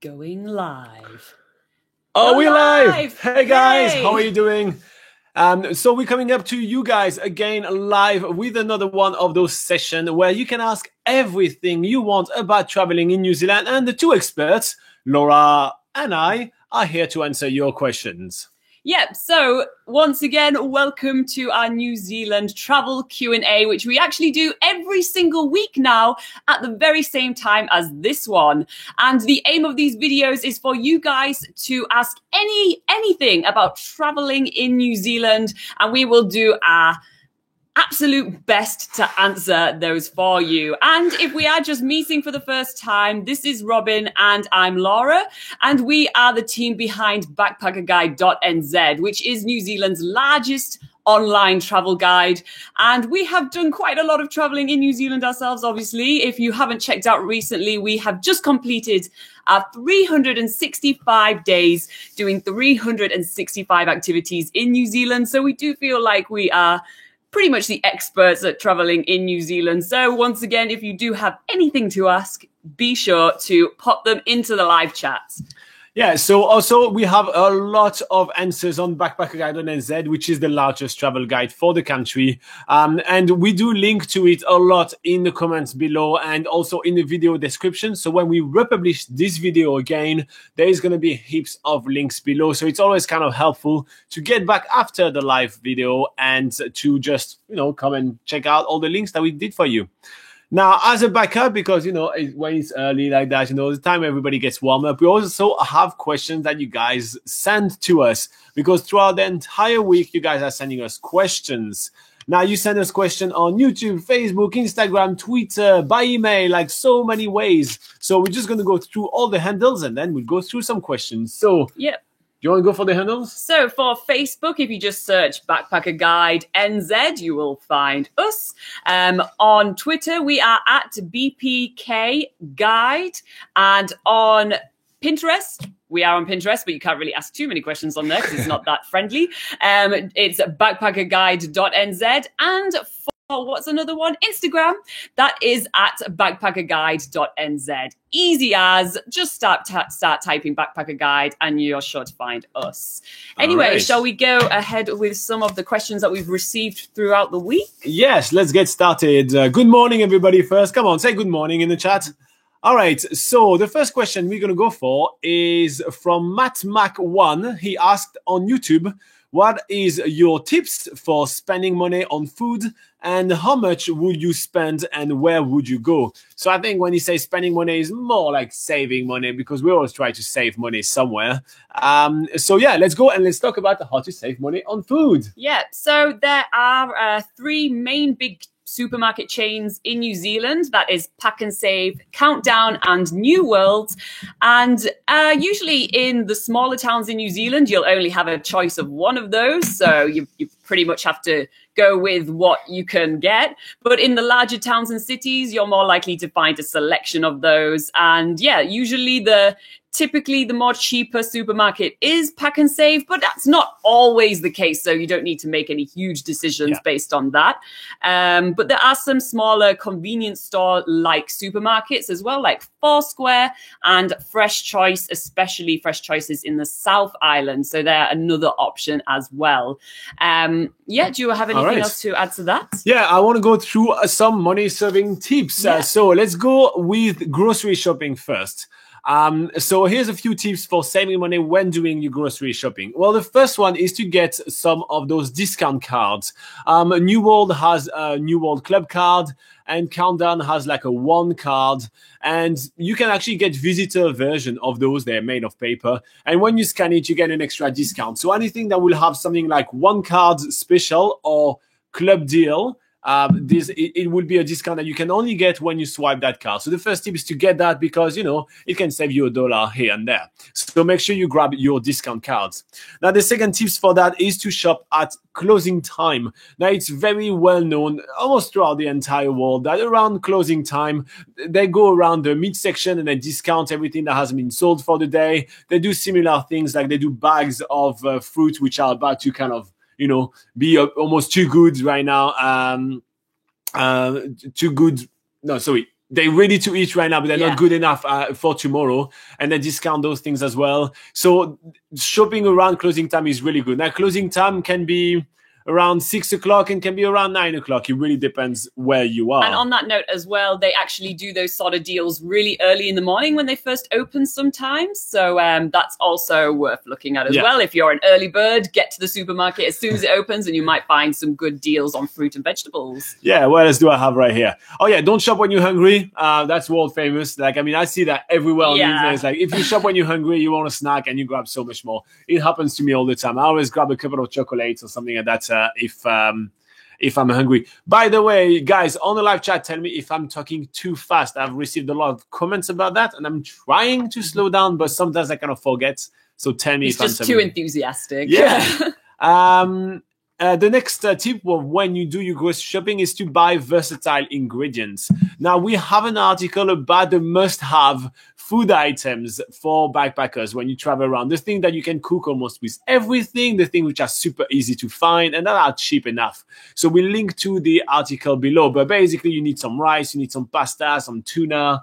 Going live. Oh, we're live! Hey guys, Yay! how are you doing? So we're coming up to you guys again live with another one of those sessions where you can ask everything you want about traveling in New Zealand, and the two experts, Laura and I, are here to answer your questions. Yep, so once again, welcome to our New Zealand travel Q&A, which we actually do every single week now at the very same time as this one. And the aim of these videos is for you guys to ask anything about traveling in New Zealand, and we will do our absolute best to answer those for you. And if we are just meeting for the first time, this is Robin and I'm Laura, and we are the team behind backpackerguide.nz, which is New Zealand's largest online travel guide. And we have done quite a lot of traveling in New Zealand ourselves, obviously. If you haven't checked out recently, we have just completed our 365 days doing 365 activities in New Zealand. So we do feel like we are pretty much the experts at traveling in New Zealand. So once again, if you do have anything to ask, be sure to pop them into the live chats. Yeah, so also we have a lot of answers on backpackerguide.nz, which is the largest travel guide for the country. And we do link to it a lot in the comments below and also in the video description. So when we republish this video again, there is going to be heaps of links below. So it's always kind of helpful to get back after the live video and to just, come and check out all the links that we did for you. Now, as a backup, because, when it's early like that, the time everybody gets warm up, we also have questions that you guys send to us, because throughout the entire week, you guys are sending us questions. Now, you send us questions on YouTube, Facebook, Instagram, Twitter, by email, like so many ways. So we're just going to go through all the handles and then we'll go through some questions. So, yep. Do you want to go for the handles? So for Facebook, if you just search Backpacker Guide NZ, you will find us. On Twitter, we are at BPK Guide. And on Pinterest, we are on Pinterest, but you can't really ask too many questions on there because it's not that friendly. It's backpackerguide.nz. And what's another one? Instagram. That is at backpackerguide.nz. Easy as just start typing Backpacker Guide and you're sure to find us. Anyway, right. Shall we go ahead with some of the questions that we've received throughout the week? Yes, let's get started. Good morning, everybody. First, come on, say good morning in the chat. All right, so the first question we're going to go for is from Matt Mac1. He asked on YouTube, what is your tips for spending money on food, and how much would you spend and where would you go? So I think when he says spending money is more like saving money, because we always try to save money somewhere. So yeah, let's go and let's talk about how to save money on food. Yeah, so there are three main big supermarket chains in New Zealand. That is Pak'nSave, Countdown and New World. And usually in the smaller towns in New Zealand, you'll only have a choice of one of those. So you pretty much have to go with what you can get. But in the larger towns and cities, you're more likely to find a selection of those. And yeah, usually typically the more cheaper supermarket is Pak'nSave, but that's not always the case. So you don't need to make any huge decisions based on that. But there are some smaller convenience store like supermarkets as well, like Foursquare and Fresh Choice, especially Fresh Choices in the South Island. So they're another option as well. Do you have anything else to add to that? Yeah, I want to go through some money-saving tips. So let's go with grocery shopping first. So here's a few tips for saving money when doing your grocery shopping. Well, the first one is to get some of those discount cards. New World has a New World Club card, and Countdown has like a one card, and you can actually get visitor version of those. They're made of paper, and when you scan it, you get an extra discount. So anything that will have something like one card special or club deal, it will be a discount that you can only get when you swipe that card. So the first tip is to get that, because, it can save you $1 here and there. So make sure you grab your discount cards. Now, the second tips for that is to shop at closing time. Now, it's very well known almost throughout the entire world that around closing time, they go around the meat section and they discount everything that hasn't been sold for the day. They do similar things, like they do bags of fruit, which are about to kind of be almost too good right now. Too good. No, sorry. they're ready to eat right now, but they're Yeah. not good enough for tomorrow. And they discount those things as well. So shopping around closing time is really good. Now, closing time can be around 6 o'clock and can be around 9 o'clock. It really depends where you are. And on that note as well, they actually do those sort of deals really early in the morning when they first open sometimes. So that's also worth looking at as well. If you're an early bird, get to the supermarket as soon as it opens and you might find some good deals on fruit and vegetables. Yeah, what else do I have right here? Oh yeah, don't shop when you're hungry. That's world famous. Like, I mean, I see that everywhere on the internet. It's like, if you shop when you're hungry, you want a snack and you grab so much more. It happens to me all the time. I always grab a couple of chocolates or something like that if I'm hungry. By the way, guys, on the live chat, tell me if I'm talking too fast. I've received a lot of comments about that, and I'm trying to slow down, but sometimes I kind of forget. So tell me if I'm just too enthusiastic. Yeah. The next tip when you do your grocery shopping is to buy versatile ingredients. Now, we have an article about the must-have food items for backpackers when you travel around. The thing that you can cook almost with everything, the things which are super easy to find and that are cheap enough. So we link to the article below. But basically, you need some rice, you need some pasta, some tuna,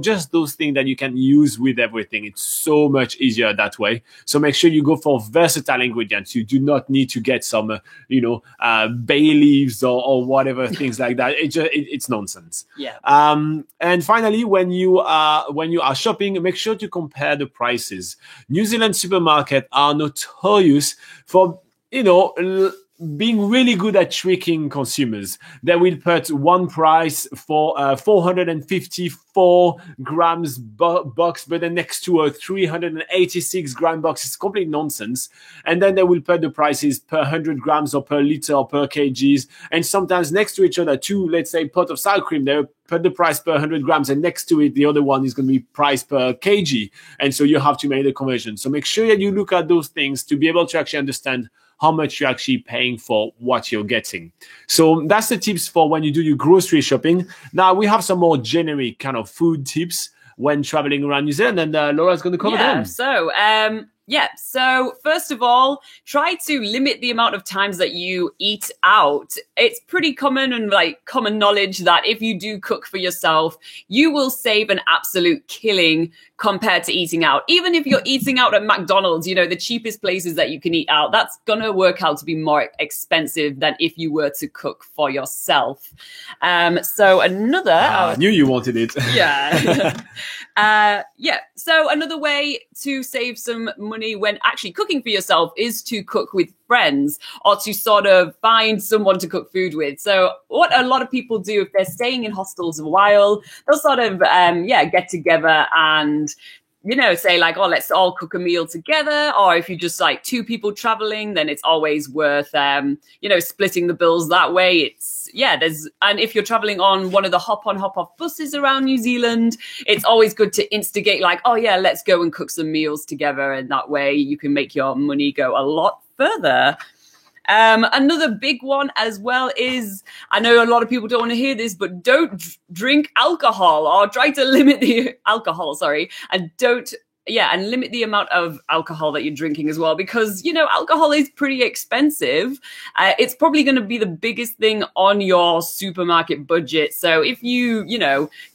just those things that you can use with everything. It's so much easier that way. So make sure you go for versatile ingredients. You do not need to get some bay leaves or whatever things like that. It's nonsense. Yeah. And finally, when you are shopping, make sure to compare the prices. New Zealand supermarkets are notorious for being really good at tricking consumers. They will put one price for 454 grams box, but then next to a 386 gram box. It's complete nonsense. And then they will put the prices per 100 grams or per liter or per kgs. And sometimes next to each other, two, let's say, pot of sour cream, they put the price per 100 grams, and next to it, the other one is going to be priced per kg. And so you have to make the conversion. So make sure that you look at those things to be able to actually understand how much you're actually paying for what you're getting. So that's the tips for when you do your grocery shopping. Now, we have some more generic kind of food tips when traveling around New Zealand, and Laura's going to cover them. So first of all, try to limit the amount of times that you eat out. It's pretty common and common knowledge that if you do cook for yourself, you will save an absolute killing compared to eating out. Even if you're eating out at McDonald's, the cheapest places that you can eat out, that's going to work out to be more expensive than if you were to cook for yourself. So another... I knew you wanted it. Yeah. So another way to save some money when actually cooking for yourself is to cook with friends or to sort of find someone to cook food with. So what a lot of people do if they're staying in hostels a while, they'll sort of, get together and say let's all cook a meal together. Or if you're just two people traveling, then it's always worth, splitting the bills that way. And if you're traveling on one of the hop on, hop off buses around New Zealand, it's always good to instigate let's go and cook some meals together. And that way you can make your money go a lot further. Another big one as well is, I know a lot of people don't want to hear this, but don't drink alcohol, or try to limit the alcohol, and limit the amount of alcohol that you're drinking as well, because, alcohol is pretty expensive. It's probably going to be the biggest thing on your supermarket budget. So if you,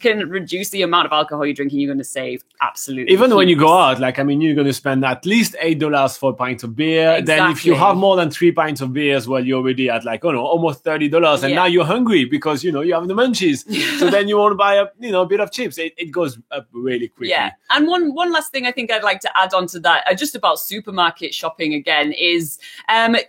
can reduce the amount of alcohol you're drinking, you're going to save absolutely. Even when you go out, you're going to spend at least $8 for a pint of beer. Exactly. Then if you have more than 3 pints of beers, well, you're already at almost $30. And now you're hungry because, you have the munchies. So then you want to buy a bit of chips. It goes up really quickly. Yeah. And one last thing I think I'd like to add on to that, just about supermarket shopping again, is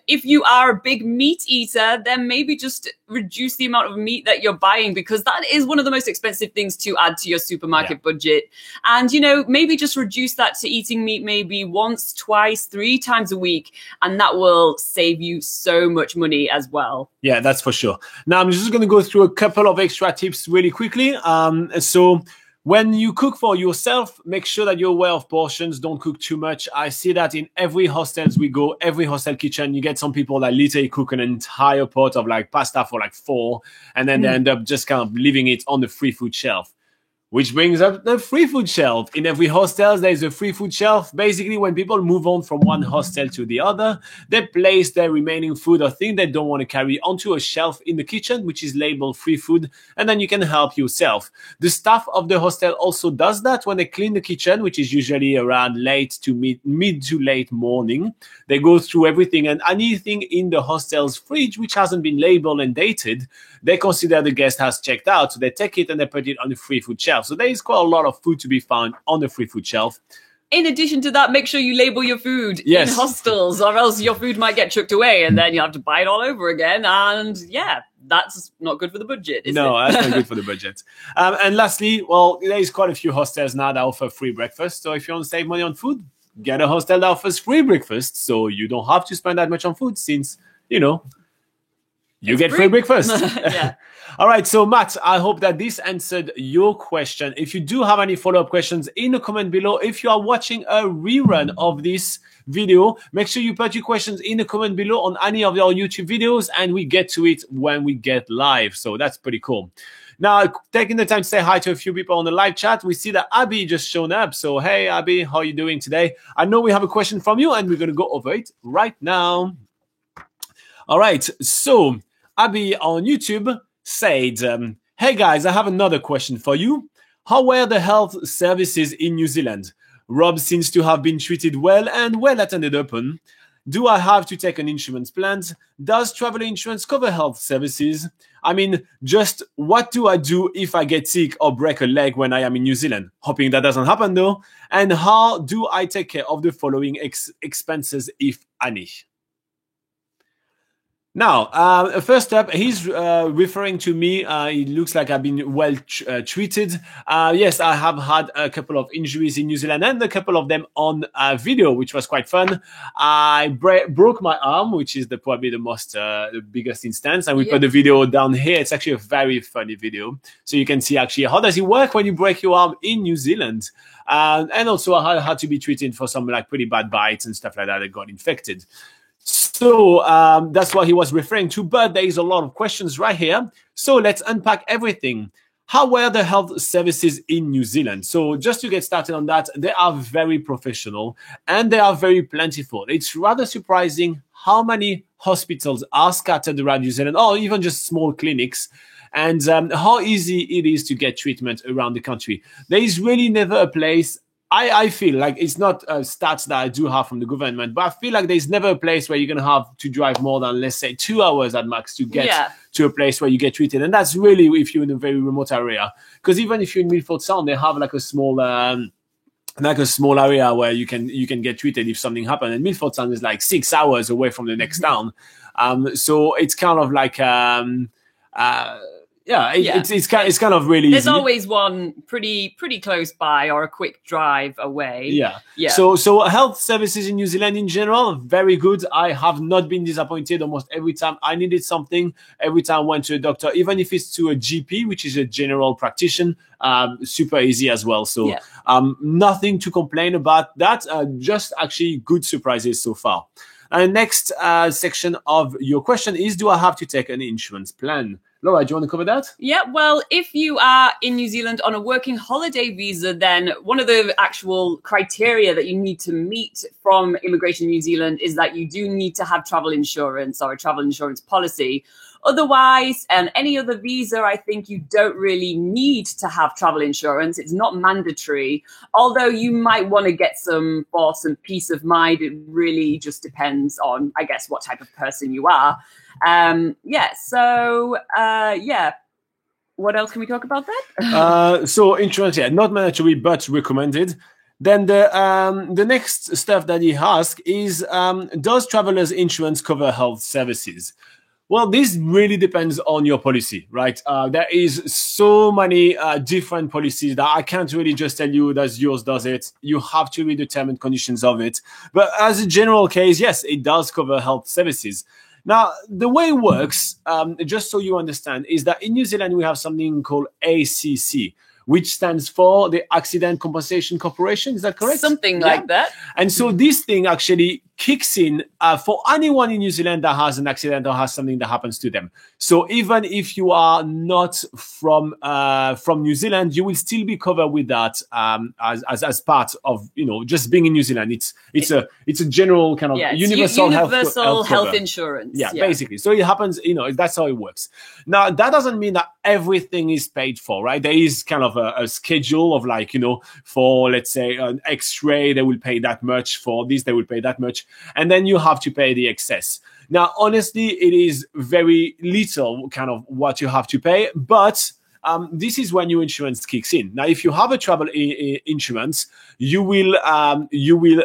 if you are a big meat eater, then maybe just reduce the amount of meat that you're buying, because that is one of the most expensive things to add to your supermarket budget. And, maybe just reduce that to eating meat maybe once, twice, 3 times a week. And that will save you so much money as well. Yeah, that's for sure. Now, I'm just going to go through a couple of extra tips really quickly. So when you cook for yourself, make sure that you're aware of portions. Don't cook too much. I see that in every hostels we go, every hostel kitchen, you get some people that literally cook an entire pot of pasta for 4, and then they end up just kind of leaving it on the free food shelf. Which brings up the free food shelf. In every hostel, there's a free food shelf. Basically, when people move on from one hostel to the other, they place their remaining food or thing they don't want to carry onto a shelf in the kitchen, which is labeled free food, and then you can help yourself. The staff of the hostel also does that when they clean the kitchen, which is usually around late to mid to late morning. They go through everything, and anything in the hostel's fridge which hasn't been labeled and dated, they consider the guest has checked out, so they take it and they put it on the free food shelf. So there is quite a lot of food to be found on the free food shelf. In addition to that, make sure you label your food Yes. in hostels, or else your food might get chucked away and then you have to buy it all over again. And yeah, that's not good for the budget, is it? No, that's not good for the budget. And lastly, well, there is quite a few hostels now that offer free breakfast. So if you want to save money on food, get a hostel that offers free breakfast, so you don't have to spend that much on food, since, you know, you get free breakfast. Yeah. All right. So, Matt, I hope that this answered your question. If you do have any follow-up questions, in the comment below. If you are watching a rerun of this video, make sure you put your questions in the comment below on any of our YouTube videos, and we get to it when we get live. So that's pretty cool. Now, taking the time to say hi to a few people on the live chat, we see that Abby just shown up. So, hey, Abby, how are you doing today? I know we have a question from you, and we're going to go over it right now. All right. So, Abby on YouTube said, hey guys, I have another question for you. How were the health services in New Zealand? Rob seems to have been treated well and well attended upon. Do I have to take an insurance plan? Does travel insurance cover health services? I mean, just what do I do if I get sick or break a leg when I am in New Zealand? Hoping that doesn't happen though. And how do I take care of the following expenses, if any? Now, first up, he's referring to me. It looks like I've been well treated. Yes, I have had a couple of injuries in New Zealand, and a couple of them on video, which was quite fun. I broke my arm, which is probably the biggest instance. And we put the video down here. It's actually a very funny video. So you can see actually how does it work when you break your arm in New Zealand. And also I had to be treated for some like pretty bad bites and stuff like that. I got infected. So that's what he was referring to, but there is a lot of questions right here. So let's unpack everything. How were the health services in New Zealand? So just to get started on that, they are very professional and they are very plentiful. It's rather surprising how many hospitals are scattered around New Zealand, or even just small clinics, and how easy it is to get treatment around the country. There is really never a place. I feel like it's not stats that I do have from the government, but I feel like there's never a place where you're going to have to drive more than, let's say, 2 hours at max to get to a place where you get treated. And that's really if you're in a very remote area. Because even if you're in Milford Sound, they have like a small area where you can get treated if something happened. And Milford Sound is like 6 hours away from the next town. So it's kind of like... It's kind of really There's easy. always one pretty close by or a quick drive away. Yeah. Yeah. So health services in New Zealand in general, very good. I have not been disappointed almost every time I needed something. Every time I went to a doctor, even if it's to a GP, which is a general practitioner, super easy as well. So nothing to complain about that. Just actually good surprises so far. And next section of your question is, do I have to take an insurance plan? Laura, do you want to cover that? Yeah, well, if you are in New Zealand on a working holiday visa, then one of the actual criteria that you need to meet from Immigration New Zealand is that you do need to have travel insurance or a travel insurance policy. Otherwise, and any other visa, I think you don't really need to have travel insurance. It's not mandatory, although you might want to get some for some peace of mind. It really just depends on, I guess, what type of person you are. What else can we talk about then? So insurance, not mandatory, but recommended. Then the next stuff that he asks is, does travelers insurance cover health services? Well, this really depends on your policy, right? There is so many different policies that I can't really just tell you that yours does it. You have to read the terms and conditions of it. But as a general case, yes, it does cover health services. Now, the way it works, just so you understand, is that in New Zealand, we have something called ACC, which stands for the Accident Compensation Corporation. Is that correct? Something like that. And so this thing actually kicks in for anyone in New Zealand that has an accident or has something that happens to them. So even if you are not from New Zealand, you will still be covered with that as part of, you know, just being in New Zealand. It's a general kind of universal health insurance. Yeah, basically. So it happens, you know, that's how it works. Now, that doesn't mean that everything is paid for, right? There is kind of a schedule of, like, you know, for, let's say, an X-ray, they will pay that much. For this, they will pay that much. And then you have to pay the excess. Now, honestly, it is very little kind of what you have to pay, but this is when your insurance kicks in. Now, if you have a travel insurance, you will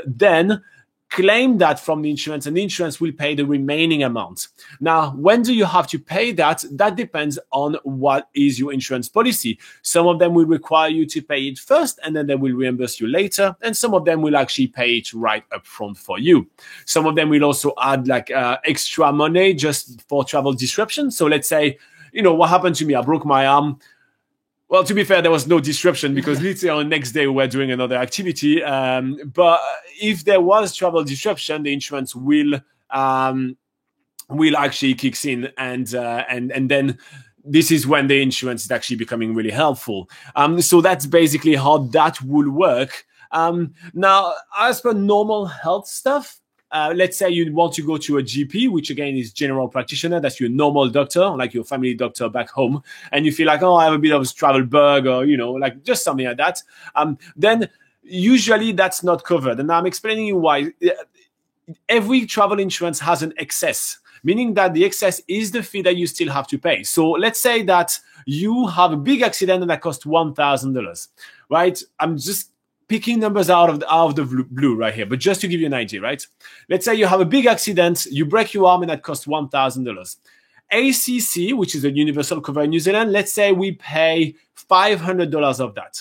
then claim that from the insurance, and the insurance will pay the remaining amount. Now, when do you have to pay that? That depends on what is your insurance policy. Some of them will require you to pay it first, and then they will reimburse you later. And some of them will actually pay it right up front for you. Some of them will also add like extra money just for travel disruption. So let's say, you know, what happened to me? I broke my arm. Well, to be fair, there was no disruption because literally on the next day we were doing another activity. But if there was travel disruption, the insurance will actually kicks in, and then this is when the insurance is actually becoming really helpful. So that's basically how that will work. Now, as per normal health stuff, let's say you want to go to a GP, which again is general practitioner. That's your normal doctor, like your family doctor back home. And you feel like, oh, I have a bit of a travel bug, or, you know, like just something like that. Then usually that's not covered. And I'm explaining you why. Every travel insurance has an excess, meaning that the excess is the fee that you still have to pay. So let's say that you have a big accident and that costs $1,000, right? I'm just picking numbers out of the blue right here, but just to give you an idea, right? Let's say you have a big accident, you break your arm, and that costs $1,000. ACC, which is a universal cover in New Zealand, let's say we pay $500 of that.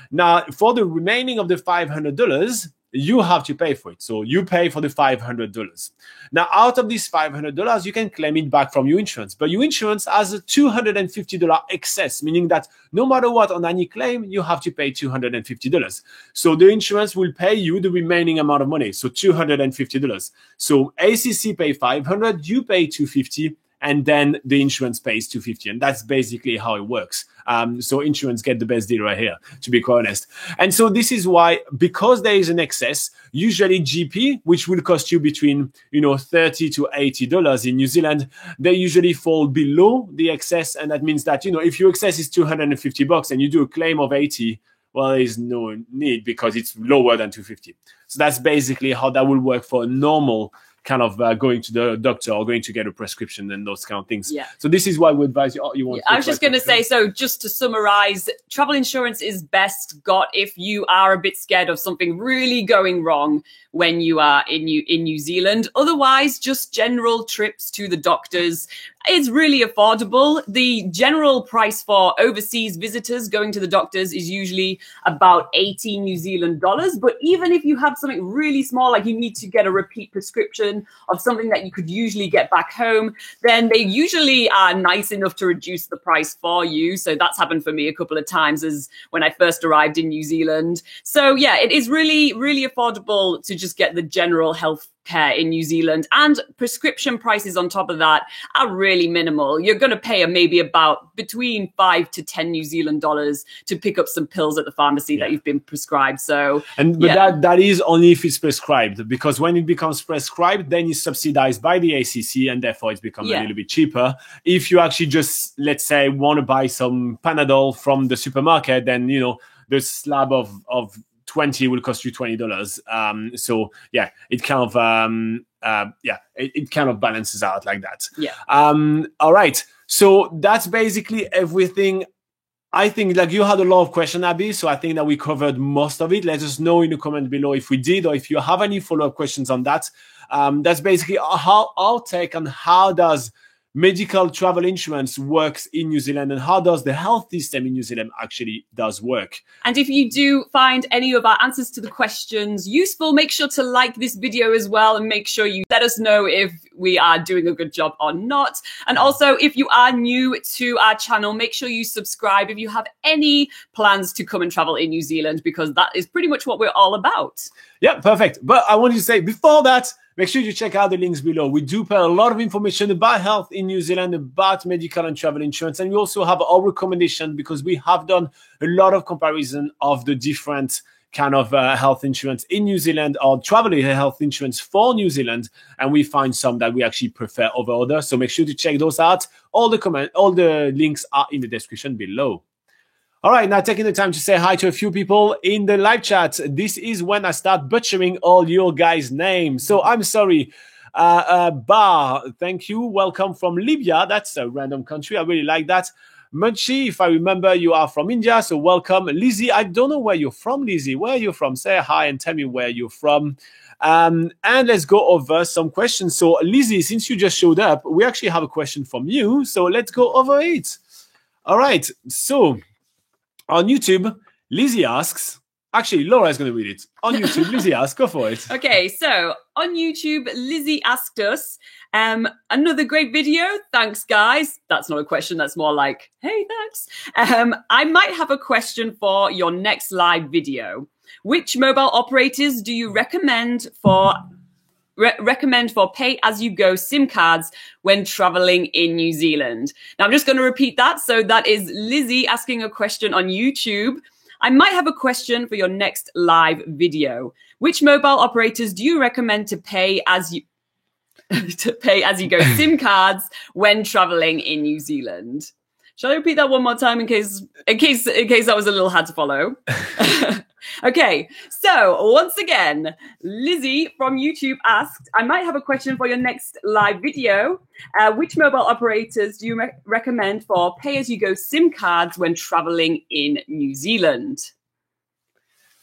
Now, for the remaining of the $500, you have to pay for it. So you pay for the $500. Now, out of this $500, you can claim it back from your insurance. But your insurance has a $250 excess, meaning that no matter what, on any claim, you have to pay $250. So the insurance will pay you the remaining amount of money, so $250. So ACC pay $500, you pay $250, and then the insurance pays $250. And that's basically how it works. So insurance get the best deal right here, to be quite honest. And so this is why, because there is an excess, usually GP, which will cost you between, $30 to $80 in New Zealand, they usually fall below the excess. And that means that, if your excess is $250 and you do a claim of 80, well, there is no need because it's lower than 250. So that's basically how that will work for a normal kind of going to the doctor or going to get a prescription and those kind of things. Yeah. So this is why we advise you. You want? I was just going to say, so just to summarize, travel insurance is best got if you are a bit scared of something really going wrong when you are in New Zealand. Otherwise, just general trips to the doctors is really affordable. The general price for overseas visitors going to the doctors is usually about 18 New Zealand dollars. But even if you have something really small, like you need to get a repeat prescription of something that you could usually get back home, then they usually are nice enough to reduce the price for you. So that's happened for me a couple of times as when I first arrived in New Zealand. So yeah, it is really, really affordable to just get the general health care in New Zealand, and prescription prices on top of that are really minimal. You're going to pay maybe about between 5 to 10 New Zealand dollars to pick up some pills at the pharmacy that you've been prescribed. So, that is only if it's prescribed, because when it becomes prescribed, then it's subsidized by the ACC, and therefore it's become a little bit cheaper. If you actually just, let's say, want to buy some Panadol from the supermarket, then the slab of 20 will cost you $20. So yeah, it kind of it kind of balances out like that. Yeah. All right. So that's basically everything. I think you had a lot of questions, Abby. So I think that we covered most of it. Let us know in the comment below if we did, or if you have any follow-up questions on that. That's basically our take on how does medical travel insurance works in New Zealand, and how does the health system in New Zealand actually does work. And if you do find any of our answers to the questions useful, make sure to like this video as well, and make sure you let us know if we are doing a good job or not. And also, if you are new to our channel, make sure you subscribe if you have any plans to come and travel in New Zealand, because that is pretty much what we're all about. Yeah, perfect. But I wanted to say before that, make sure you check out the links below. We do put a lot of information about health in New Zealand, about medical and travel insurance. And we also have our recommendation because we have done a lot of comparison of the different kind of health insurance in New Zealand or travel health insurance for New Zealand. And we find some that we actually prefer over others. So make sure to check those out. All the links are in the description below. All right, now taking the time to say hi to a few people in the live chat. This is when I start butchering all your guys' names. So I'm sorry. Bar, thank you. Welcome from Libya. That's a random country. I really like that. Munchi, if I remember, you are from India, so welcome. Lizzie, I don't know where you're from, Lizzie. Where are you from? Say hi and tell me where you're from. And let's go over some questions. So, Lizzie, since you just showed up, we actually have a question from you. So let's go over it. All right. So on YouTube, Lizzie asks, actually, Laura is going to read it. On YouTube, Lizzie asks, go for it. Okay, so on YouTube, Lizzie asked us, another great video. Thanks, guys. That's not a question. That's more like, hey, thanks. I might have a question for your next live video. Which mobile operators do you recommend for pay-as-you-go SIM cards when traveling in New Zealand? Now, I'm just going to repeat that. So that is Lizzie asking a question on YouTube. I might have a question for your next live video. Which mobile operators do you recommend to pay as you go SIM cards when traveling in New Zealand? Shall I repeat that one more time in case that was a little hard to follow? Okay, so once again, Lizzie from YouTube asked, I might have a question for your next live video. Which mobile operators do you recommend for pay-as-you-go SIM cards when traveling in New Zealand?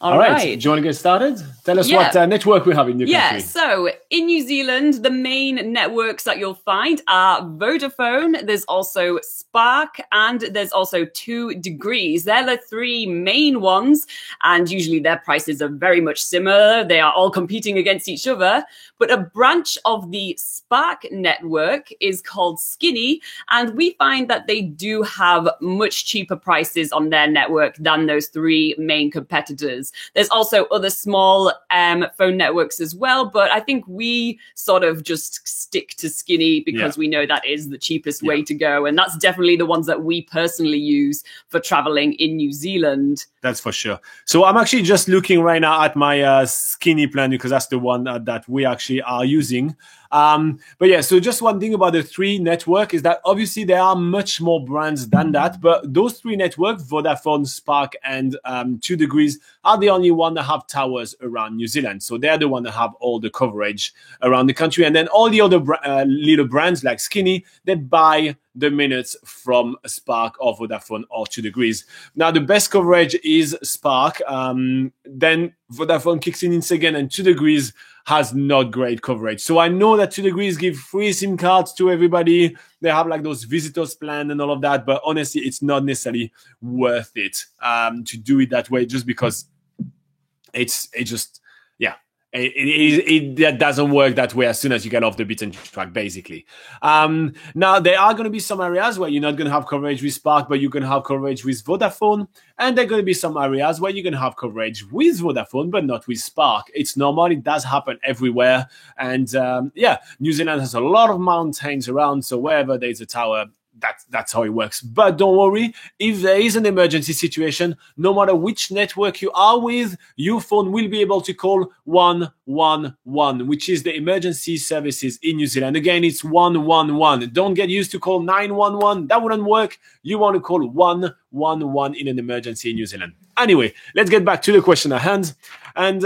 All right. Do you want to get started? Tell us what network we have in your country. Yeah, so in New Zealand, the main networks that you'll find are Vodafone, there's also Spark, and there's also 2 Degrees. They're the 3 main ones, and usually their prices are very much similar. They are all competing against each other. But a branch of the Spark network is called Skinny, and we find that they do have much cheaper prices on their network than those 3 main competitors. There's also other small phone networks as well, but I think we sort of just stick to Skinny because we know that is the cheapest way to go. And that's definitely the ones that we personally use for traveling in New Zealand. That's for sure. So I'm actually just looking right now at my Skinny plan because that's the one that we actually are using. But yeah, so just one thing about the 3 network is that obviously there are much more brands than that, but those 3 networks, Vodafone, Spark, and 2 Degrees, are the only one that have towers around New Zealand. So they're the one that have all the coverage around the country. And then all the other little brands like Skinny, they buy the minutes from Spark or Vodafone or 2 Degrees. Now, the best coverage is Spark. Then Vodafone kicks in second, and 2 Degrees has not great coverage. So I know that 2 Degrees give free SIM cards to everybody. They have like those visitors plan and all of that. But honestly, it's not necessarily worth it to do it that way just because it doesn't work that way as soon as you get off the beaten track, basically. Now, there are going to be some areas where you're not going to have coverage with Spark, but you're going to have coverage with Vodafone. And there are going to be some areas where you're going to have coverage with Vodafone, but not with Spark. It's normal. It does happen everywhere. And New Zealand has a lot of mountains around. So wherever there's a tower, that's how it works. But don't worry, if there is an emergency situation, no matter which network you are with, your phone will be able to call 111, which is the emergency services in New Zealand. Again, it's 111. Don't get used to call 911. That wouldn't work. You want to call 111 in an emergency in New Zealand. Anyway, let's get back to the question at hand. And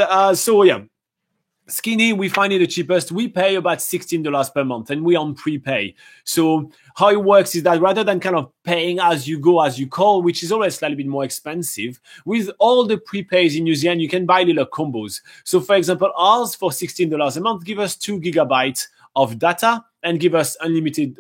Skinny, we find it the cheapest. We pay about $16 per month and we on prepay. So how it works is that rather than kind of paying as you go, as you call, which is always slightly bit more expensive, with all the prepays in New Zealand, you can buy little combos. So for example, ours for $16 a month, give us 2 gigabytes of data and give us unlimited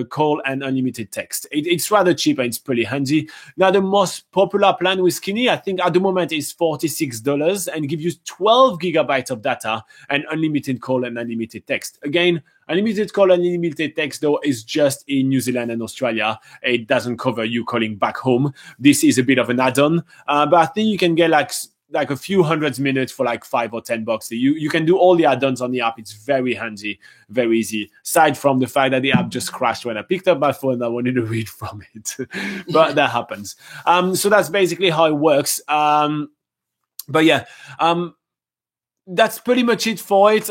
call and unlimited text. It's rather cheap and it's pretty handy. Now, the most popular plan with Skinny, I think at the moment is $46 and give you 12 gigabytes of data and unlimited call and unlimited text. Again, unlimited call and unlimited text, though, is just in New Zealand and Australia. It doesn't cover you calling back home. This is a bit of an add-on, but I think you can get like like a few hundred minutes for like $5 or $10. You can do all the add-ons on the app. It's very handy, very easy. Aside from the fact that the app just crashed when I picked up my phone, I wanted to read from it, but that happens. So that's basically how it works. But yeah, that's pretty much it for it.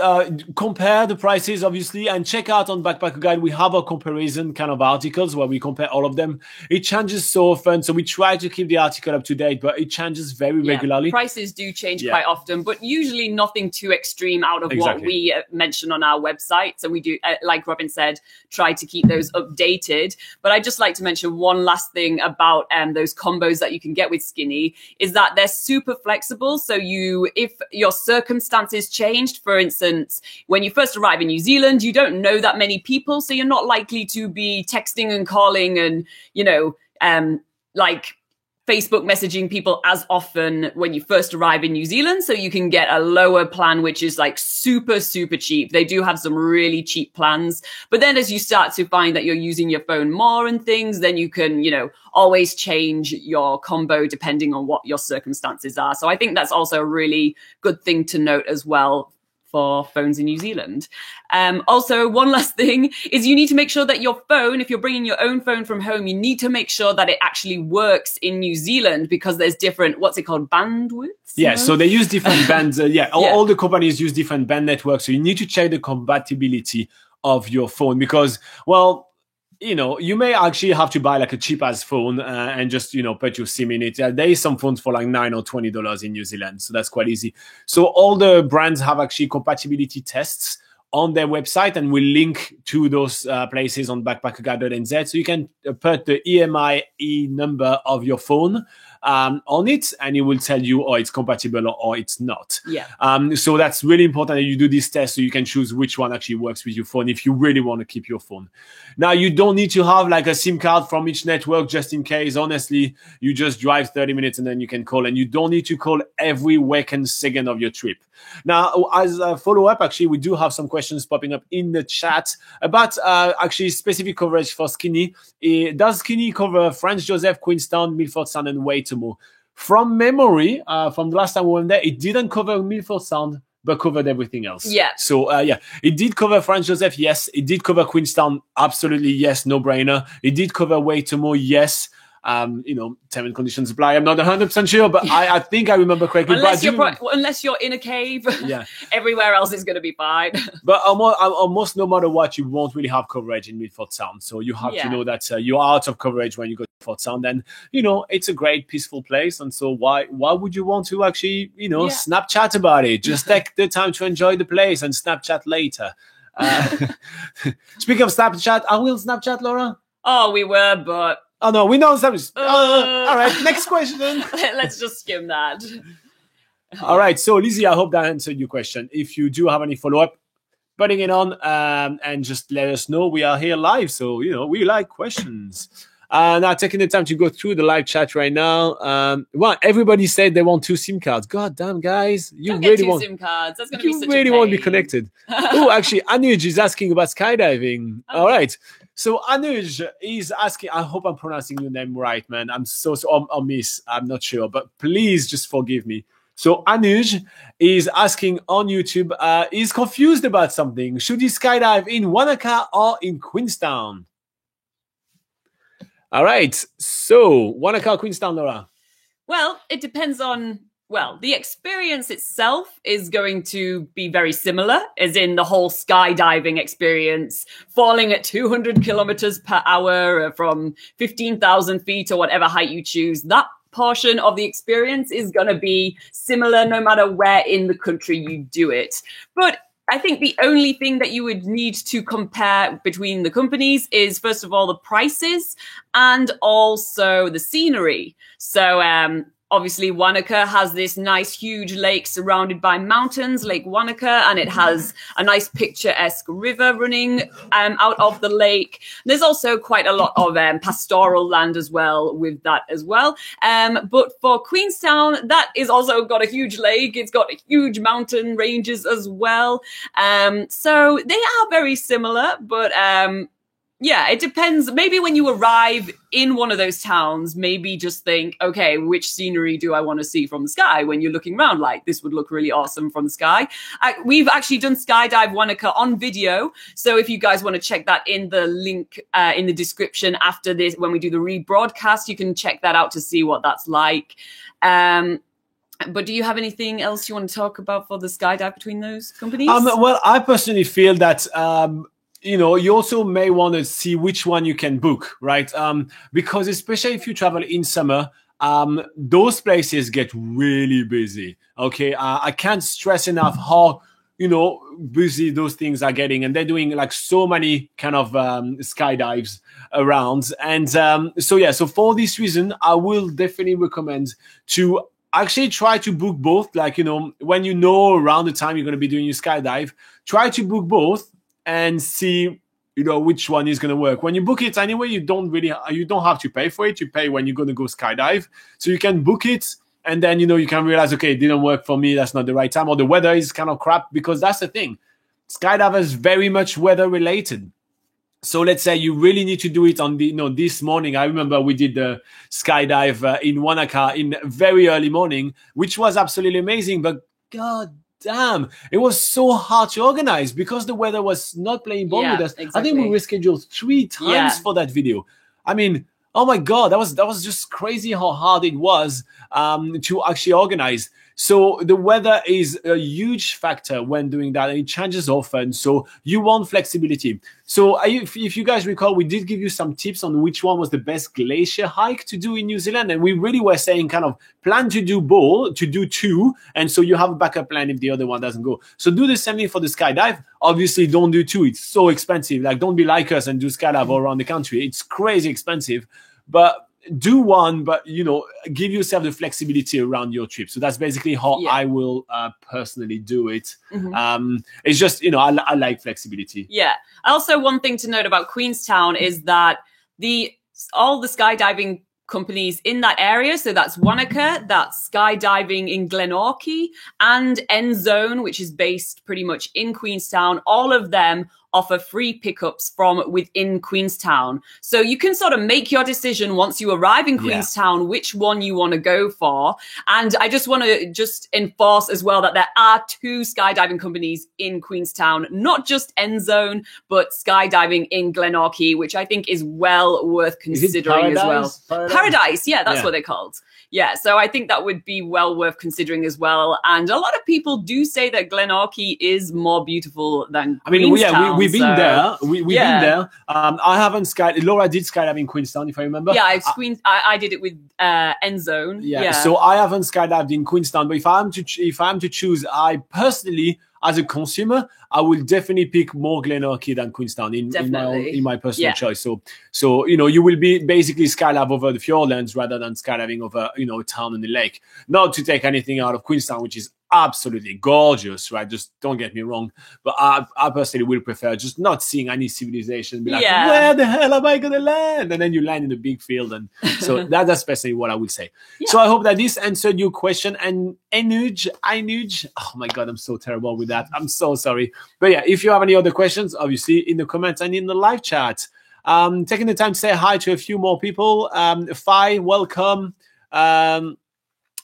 Compare the prices, obviously, and check out on Backpacker Guide. We have a comparison kind of articles where we compare all of them. It changes so often, so we try to keep the article up to date, but it changes very regularly. Prices do change quite often, but usually nothing too extreme out of what we mention on our website. So we do, like Robin said, try to keep those updated. But I'd just like to mention one last thing about those combos that you can get with Skinny is that they're super flexible. So if your circumstances changed, for instance, when you first arrive in New Zealand, you don't know that many people, so you're not likely to be texting and calling and, like Facebook messaging people as often when you first arrive in New Zealand. So you can get a lower plan, which is like super, super cheap. They do have some really cheap plans. But then as you start to find that you're using your phone more and things, then you can, always change your combo depending on what your circumstances are. So I think that's also a really good thing to note as well for phones in New Zealand. Also, one last thing is you need to make sure that your phone, if you're bringing your own phone from home, you need to make sure that it actually works in New Zealand because there's different, what's it called, bandwidths? Yeah, so they use different bands. All the companies use different band networks. So you need to check the compatibility of your phone because, well, you may actually have to buy like a cheap ass phone and just, put your SIM in it. There is some phones for like $9 or $20 in New Zealand. So that's quite easy. So all the brands have actually compatibility tests on their website, and we'll link to those places on backpackerguide.nz. So you can put the EMIE number of your phone on it, and it will tell you, it's compatible or it's not. Yeah. So that's really important that you do this test so you can choose which one actually works with your phone if you really want to keep your phone. Now, you don't need to have like a SIM card from each network just in case. Honestly, you just drive 30 minutes and then you can call, and you don't need to call every vacant second of your trip. Now, as a follow-up, actually, we do have some questions popping up in the chat about actually specific coverage for Skinny. Does Skinny cover Franz Josef, Queenstown, Milford Sound, and Waitomo? From memory, from the last time we went there, it didn't cover Milford Sound, but covered everything else. Yeah. So, it did cover Franz Josef, yes. It did cover Queenstown, absolutely, yes, no-brainer. It did cover Waitomo, yes. Term and conditions apply. I'm not 100% sure, but I think I remember correctly. Unless you're in a cave, everywhere else is going to be fine. But almost no matter what, you won't really have coverage in Milford Sound. So you have to know that you're out of coverage when you go to Milford Sound. And, it's a great, peaceful place. And so why would you want to actually, Snapchat about it? Just take the time to enjoy the place and Snapchat later. Speaking of Snapchat, are we on Snapchat, Laura? Oh, we were, but... Oh, no, we know Snapchat. All right, next question. Let's just skim that. All right, so Lizzie, I hope that answered your question. If you do have any follow-up, putting it on and just let us know. We are here live, so, we like questions. Now, taking the time to go through the live chat right now. Everybody said they want 2 SIM cards. God damn, guys. You really want 2 SIM cards. That's going to be such a really pain. want to be connected. Oh, actually, Anuj is asking about skydiving. All right. So Anuj is asking, I hope I'm pronouncing your name right, man. I'm or miss, I'm not sure, but please just forgive me. So Anuj is asking on YouTube, is confused about something. Should he skydive in Wanaka or in Queenstown? All right. So Wanaka, Queenstown, Laura. Well, it depends on... Well, the experience itself is going to be very similar, as in the whole skydiving experience, falling at 200 kilometers per hour from 15,000 feet or whatever height you choose. That portion of the experience is going to be similar no matter where in the country you do it. But I think the only thing that you would need to compare between the companies is, first of all, the prices and also the scenery. So, obviously, Wanaka has this nice, huge lake surrounded by mountains, Lake Wanaka, and it has a nice picturesque river running out of the lake. There's also quite a lot of pastoral land as well with that as well. But for Queenstown, that is also got a huge lake. It's got huge mountain ranges as well. So they are very similar, but Yeah, it depends. Maybe when you arrive in one of those towns, maybe just think, okay, which scenery do I want to see from the sky? When you're looking around, like, this would look really awesome from the sky. We've actually done Skydive Wanaka on video. So if you guys want to check that in the link in the description after this, when we do the rebroadcast, you can check that out to see what that's like. But do you have anything else you want to talk about for the skydive between those companies? Well, I personally feel that you also may want to see which one you can book, right? Because especially if you travel in summer, those places get really busy. Okay, I can't stress enough how busy those things are getting, and they're doing like so many kind of skydives around. And so for this reason, I will definitely recommend to actually try to book both. Like, when around the time you're going to be doing your skydive, try to book both and see, which one is going to work. When you book it anyway, you don't have to pay for it. You pay when you're going to go skydive. So you can book it, and then, you can realize, okay, it didn't work for me. That's not the right time, or the weather is kind of crap, because that's the thing. Skydive is very much weather related. So let's say you really need to do it on this morning. I remember we did the skydive in Wanaka in very early morning, which was absolutely amazing. But God damn, it was so hard to organize because the weather was not playing ball with us. Exactly. I think we rescheduled 3 times for that video. I mean, oh my God, that was just crazy how hard it was to actually organize. So the weather is a huge factor when doing that, and it changes often. So you want flexibility. So if you guys recall, we did give you some tips on which one was the best glacier hike to do in New Zealand. And we really were saying kind of plan to do both, to do 2. And so you have a backup plan if the other one doesn't go. So do the same thing for the skydive. Obviously, don't do 2. It's so expensive. Like, don't be like us and do skydive all around the country. It's crazy expensive. But do one, but give yourself the flexibility around your trip. So that's basically how I will personally do it. Mm-hmm. It's just I like flexibility. Yeah. Also, one thing to note about Queenstown is that all the skydiving companies in that area, so that's Wanaka, that's skydiving in Glenorchy, and Endzone, which is based pretty much in Queenstown, all of them offer free pickups from within Queenstown. So you can sort of make your decision once you arrive in Queenstown, which one you want to go for. And I just want to enforce as well that there are 2 skydiving companies in Queenstown, not just Endzone, but skydiving in Glenorchy, which I think is well worth considering as well. Paradise, yeah, that's what they're called. Yeah, so I think that would be well worth considering as well. And a lot of people do say that Glenorchy is more beautiful than Queenstown. We've been there. We've been there. I haven't skydived. Laura did skydive in Queenstown, if I remember. Yeah, I did it with Endzone. Yeah. So I haven't skydived in Queenstown, but if I'm to choose, I personally, as a consumer, I will definitely pick more Glenorchy than Queenstown in my personal choice. So you will be basically skydive over the fjordlands rather than skydiving over a town and the lake. Not to take anything out of Queenstown, which is absolutely gorgeous, right? Just don't get me wrong, but I personally will prefer just not seeing any civilization. Be like, where the hell am I gonna land? And then you land in a big field, and so that's especially what I would say. So I hope that this answered your question. And Enuj, oh my God, I'm so terrible with that. I'm so sorry. But yeah, if you have any other questions, obviously in the comments and in the live chat. Taking the time to say hi to a few more people. Fi, welcome.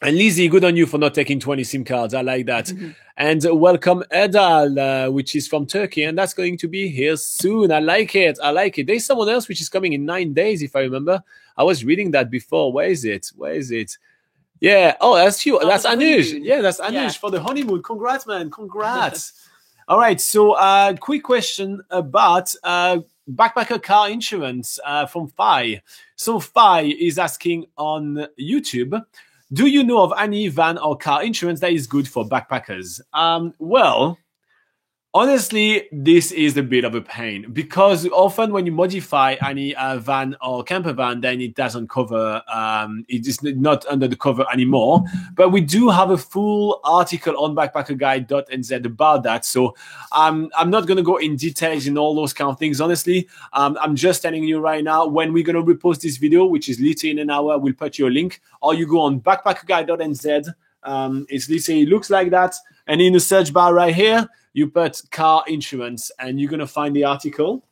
And Lizzie, good on you for not taking 20 SIM cards. I like that. Mm-hmm. And welcome Edal, which is from Turkey, and that's going to be here soon. I like it. There's someone else which is coming in 9 days, if I remember. I was reading that before. Where is it? Yeah. Oh, that's you. That's Anuj. Yeah, that's Anuj for the honeymoon. Congrats, man. Congrats. All right. So, quick question about backpacker car insurance from Fi. So Fi is asking on YouTube, do you know of any van or car insurance that is good for backpackers? Well, honestly, this is a bit of a pain because often when you modify any van or camper van, then it doesn't cover, it is not under the cover anymore. But we do have a full article on backpackerguide.nz about that. So I'm not going to go in details in all those kind of things. Honestly, I'm just telling you right now, when we're going to repost this video, which is literally in an hour, we'll put you a link, or you go on backpackerguide.nz. It's literally, it looks like that. And in the search bar right here, you put car insurance and you're going to find the article.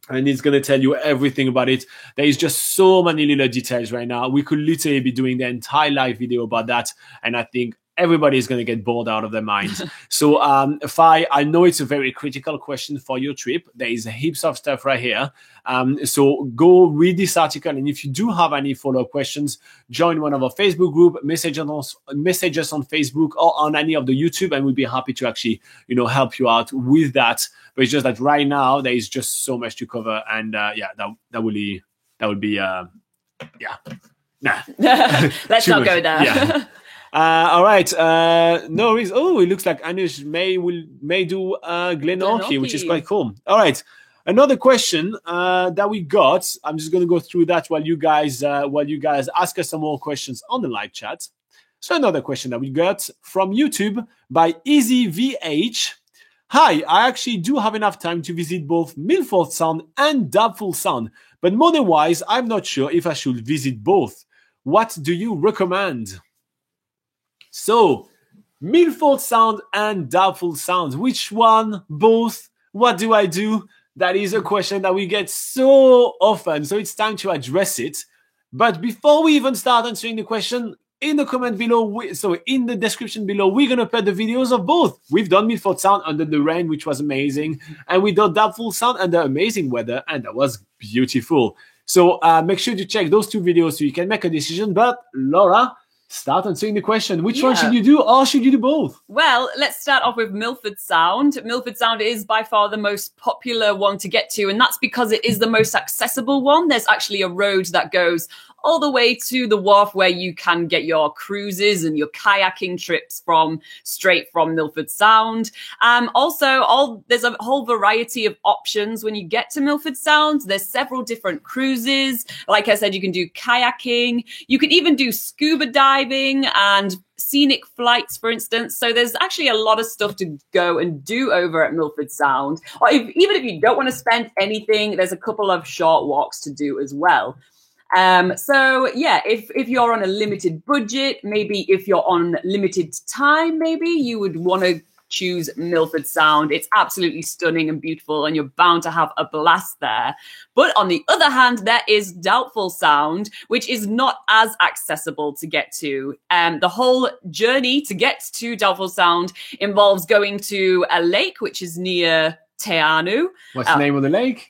and it's going to tell you everything about it. There is just so many little details right now. We could literally be doing the entire live video about that, and I think everybody is going to get bored out of their minds. So, Fai, I know it's a very critical question for your trip. There is heaps of stuff right here. So go read this article, and if you do have any follow-up questions, join one of our Facebook group, message us on Facebook or on any of the YouTube, and we'll be happy to actually, help you out with that. But it's just that right now there is just so much to cover, and that would be Nah. Let's not go there. Yeah. All right. No worries. Oh, it looks like Anush may do Glenorchy, which is quite cool. All right. Another question that we got. I'm just going to go through that while you guys ask us some more questions on the live chat. So another question that we got from YouTube by EasyVH. Hi, I actually do have enough time to visit both Milford Sound and Doubtful Sound, but money-wise, I'm not sure if I should visit both. What do you recommend? So, Milford Sound and Doubtful Sound, which one? Both? What do I do? That is a question that we get so often, so it's time to address it. But before we even start answering the question, in the comment below, in the description below, we're going to put the videos of both. We've done Milford Sound under the rain, which was amazing. And we done Doubtful Sound under amazing weather, and that was beautiful. So make sure to check those two videos so you can make a decision. But Laura, start answering the question. Which one should you do, or should you do both? Well, let's start off with Milford Sound. Milford Sound is by far the most popular one to get to, and that's because it is the most accessible one. There's actually a road that goes all the way to the wharf where you can get your cruises and your kayaking trips straight from Milford Sound. Also, there's a whole variety of options when you get to Milford Sound. There's several different cruises. Like I said, you can do kayaking. You can even do scuba diving and scenic flights, for instance. So there's actually a lot of stuff to go and do over at Milford Sound. Or even if you don't want to spend anything, there's a couple of short walks to do as well. If you're on a limited budget, maybe if you're on limited time, maybe you would want to choose Milford Sound. It's absolutely stunning and beautiful, and you're bound to have a blast there. But on the other hand, there is Doubtful Sound, which is not as accessible to get to. The whole journey to get to Doubtful Sound involves going to a lake, which is near Te Anau. What's the name of the lake?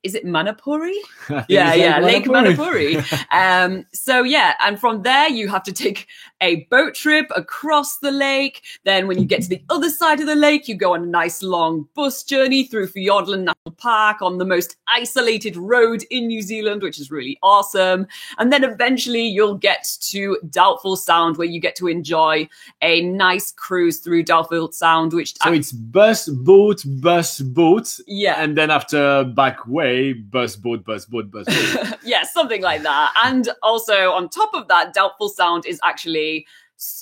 Is it Manapuri? Lake Manapuri. And from there you have to take a boat trip across the lake. Then when you get to the other side of the lake, you go on a nice long bus journey through Fiordland National Park on the most isolated road in New Zealand, which is really awesome. And then eventually you'll get to Doubtful Sound, where you get to enjoy a nice cruise through Doubtful Sound, it's bus, boat, yeah, and then after back way, bus, boat. Yeah, something like that. And also on top of that, Doubtful Sound is actually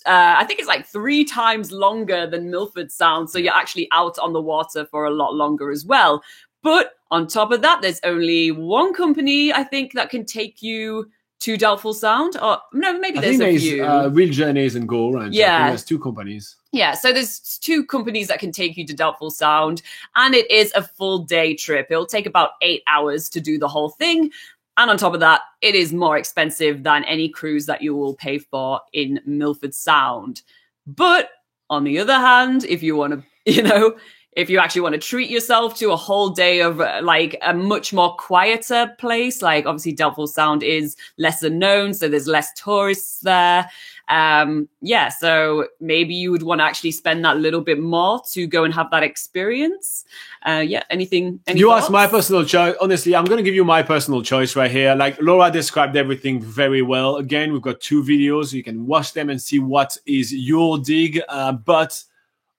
I think it's like 3 times longer than Milford Sound, so you're actually out on the water for a lot longer as well. But on top of that, there's only one company, I think, that can take you to Doubtful Sound. Or no, maybe there's a few. Real Journeys and Go Ranch. Yeah. There's 2 companies. Yeah, so there's 2 companies that can take you to Doubtful Sound, and it is a full day trip. It'll take about 8 hours to do the whole thing. And on top of that, it is more expensive than any cruise that you will pay for in Milford Sound. But on the other hand, if you want to, if you actually want to treat yourself to a whole day of like a much more quieter place, like obviously Doubtful Sound is lesser known, so there's less tourists there. So maybe you would want to actually spend that little bit more to go and have that experience. Any you thoughts? asked my personal choice. Honestly, I'm going to give you my personal choice right here. Like Laura described everything very well. Again, we've got 2 videos. You can watch them and see what is your dig. But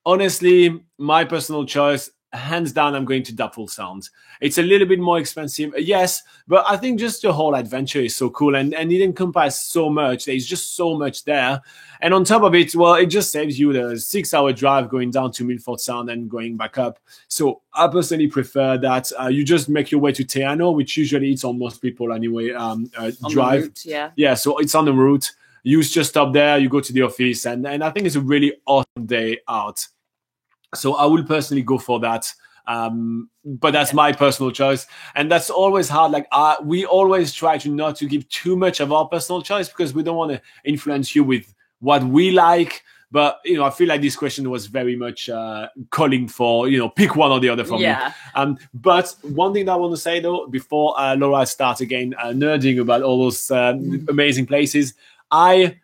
honestly, my personal choice, hands down, I'm going to Doubtful Sound. It's a little bit more expensive, yes, but I think just the whole adventure is so cool, and it encompasses so much. There's just so much there. And on top of it, well, it just saves you the 6-hour drive going down to Milford Sound and going back up. So I personally prefer that you just make your way to Te Anau, which usually it's on most people anyway, drive. Route, yeah. Yeah, so it's on the route. You just stop there, you go to the office, and I think it's a really awesome day out. So I will personally go for that. But that's my personal choice, and that's always hard. Like we always try to not to give too much of our personal choice because we don't want to influence you with what we like. But I feel like this question was very much calling for pick one or the other from me. But one thing that I want to say though before Laura starts again nerding about all those amazing places, I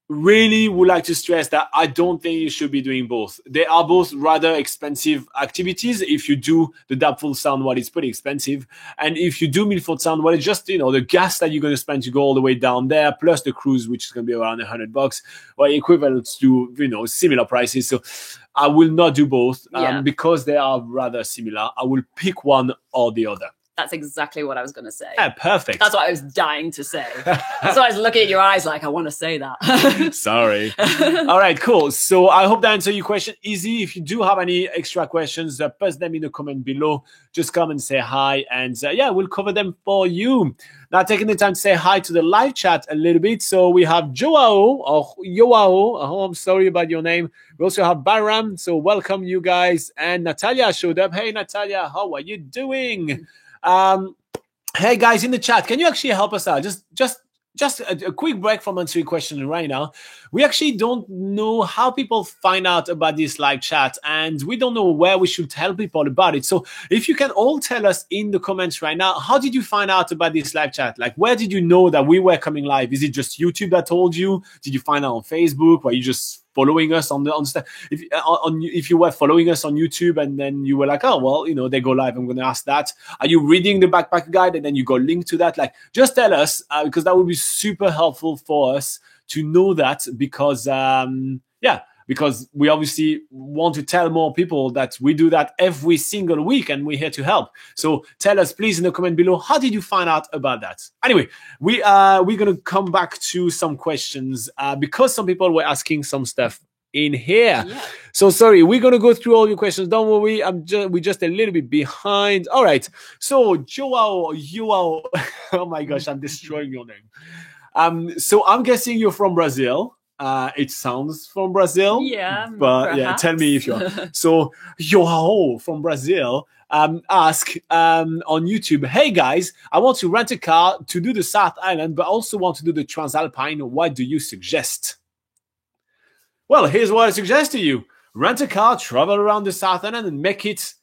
really would like to stress that I don't think you should be doing both. They are both rather expensive activities. If you do the Dapful Sound, well, it's pretty expensive. And if you do Milford Sound, well, it's just, the gas that you're going to spend to go all the way down there, plus the cruise, which is going to be around $100, or equivalent to, similar prices. So I will not do both because they are rather similar. I will pick one or the other. That's exactly what I was going to say. Yeah, perfect. That's what I was dying to say. So I was looking at your eyes like, I want to say that. Sorry. All right, cool. So I hope that answered your question. Easy. If you do have any extra questions, post them in the comment below. Just come and say hi. And we'll cover them for you. Now, taking the time to say hi to the live chat a little bit. So we have Joao or Yoao. Oh, I'm sorry about your name. We also have Baram. So welcome, you guys. And Natalia showed up. Hey, Natalia, how are you doing? Hey guys in the chat, can you actually help us out? Just a quick break from answering questions right now. We actually don't know how people find out about this live chat, and we don't know where we should tell people about it. So if you can all tell us in the comments right now, how did you find out about this live chat? Like, where did you know that we were coming live? Is it just YouTube that told you? Did you find out on Facebook? Were you just following us on stuff? If you were following us on YouTube and then you were like, oh, well, they go live, I'm going to ask that. Are you reading the backpack guide and then you go link to that? Like, just tell us because that would be super helpful for us to know that because, because we obviously want to tell more people that we do that every single week and we're here to help. So tell us, please, in the comment below, how did you find out about that? Anyway, we're going to come back to some questions because some people were asking some stuff in here. Yeah. So sorry, we're going to go through all your questions. Don't worry, we're just a little bit behind. All right. So Joao, oh my gosh, I'm destroying your name. So I'm guessing you're from Brazil. It sounds from Brazil. Yeah, but perhaps. Tell me if you're. So Joao from Brazil ask on YouTube, hey guys, I want to rent a car to do the South Island, but also want to do the Transalpine. What do you suggest? Well, here's what I suggest to you. Rent a car, travel around the South Island and make it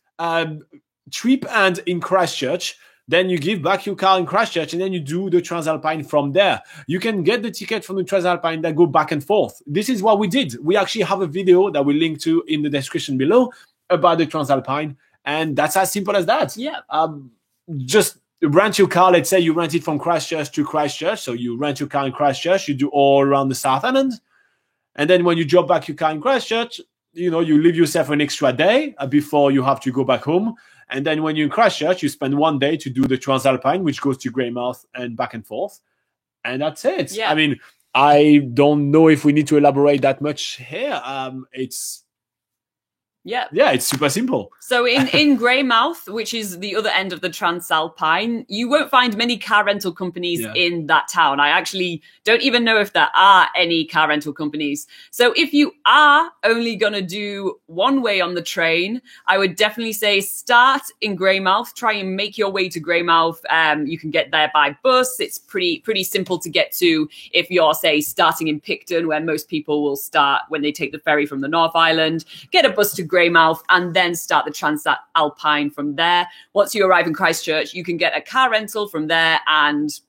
trip and in Christchurch. Then you give back your car in Christchurch and then you do the Transalpine from there. You can get the ticket from the Transalpine that go back and forth. This is what we did. We actually have a video that we link to in the description below about the Transalpine. And that's as simple as that. Yeah. Just rent your car. Let's say you rent it from Christchurch to Christchurch. So you rent your car in Christchurch. You do all around the South Island. And then when you drop back your car in Christchurch, you leave yourself an extra day before you have to go back home. And then when you're in Christchurch, you spend one day to do the Transalpine, which goes to Greymouth and back and forth. And that's it. Yeah. I mean, I don't know if we need to elaborate that much here. It's super simple. So in Greymouth, which is the other end of the Transalpine, you won't find many car rental companies in that town. I actually don't even know if there are any car rental companies. So if you are only going to do one way on the train, I would definitely say start in Greymouth. Try and make your way to Greymouth. You can get there by bus. It's pretty simple to get to if you're, say, starting in Picton, where most people will start when they take the ferry from the North Island. Get a bus to Greymouth and then start the Transalpine from there. Once you arrive in Christchurch, you can get a car rental from there and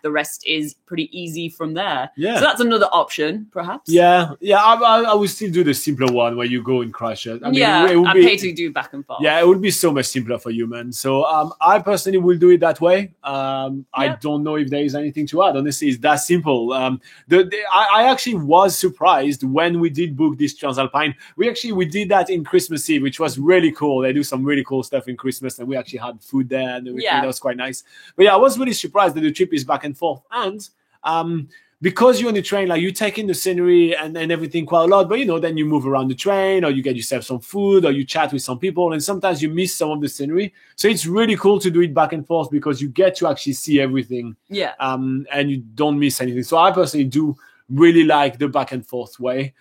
the rest is pretty easy from there. Yeah. So that's another option, perhaps. Yeah. I would still do the simpler one where you go in Christchurch. I mean, and pay to do back and forth. Yeah, it would be so much simpler for you, man. So I personally will do it that way. I don't know if there is anything to add. Honestly, it's that simple. I actually was surprised when we did book this Transalpine. We did that in Christmas Eve, which was really cool. They do some really cool stuff in Christmas, and we actually had food there, and everything. That was quite nice. But I was really surprised that the trip is back and forth. And because you're on the train, like you take in the scenery and everything quite a lot, but then you move around the train or you get yourself some food or you chat with some people, and sometimes you miss some of the scenery. So it's really cool to do it back and forth because you get to actually see everything. Yeah. And you don't miss anything. So I personally do really like the back and forth way.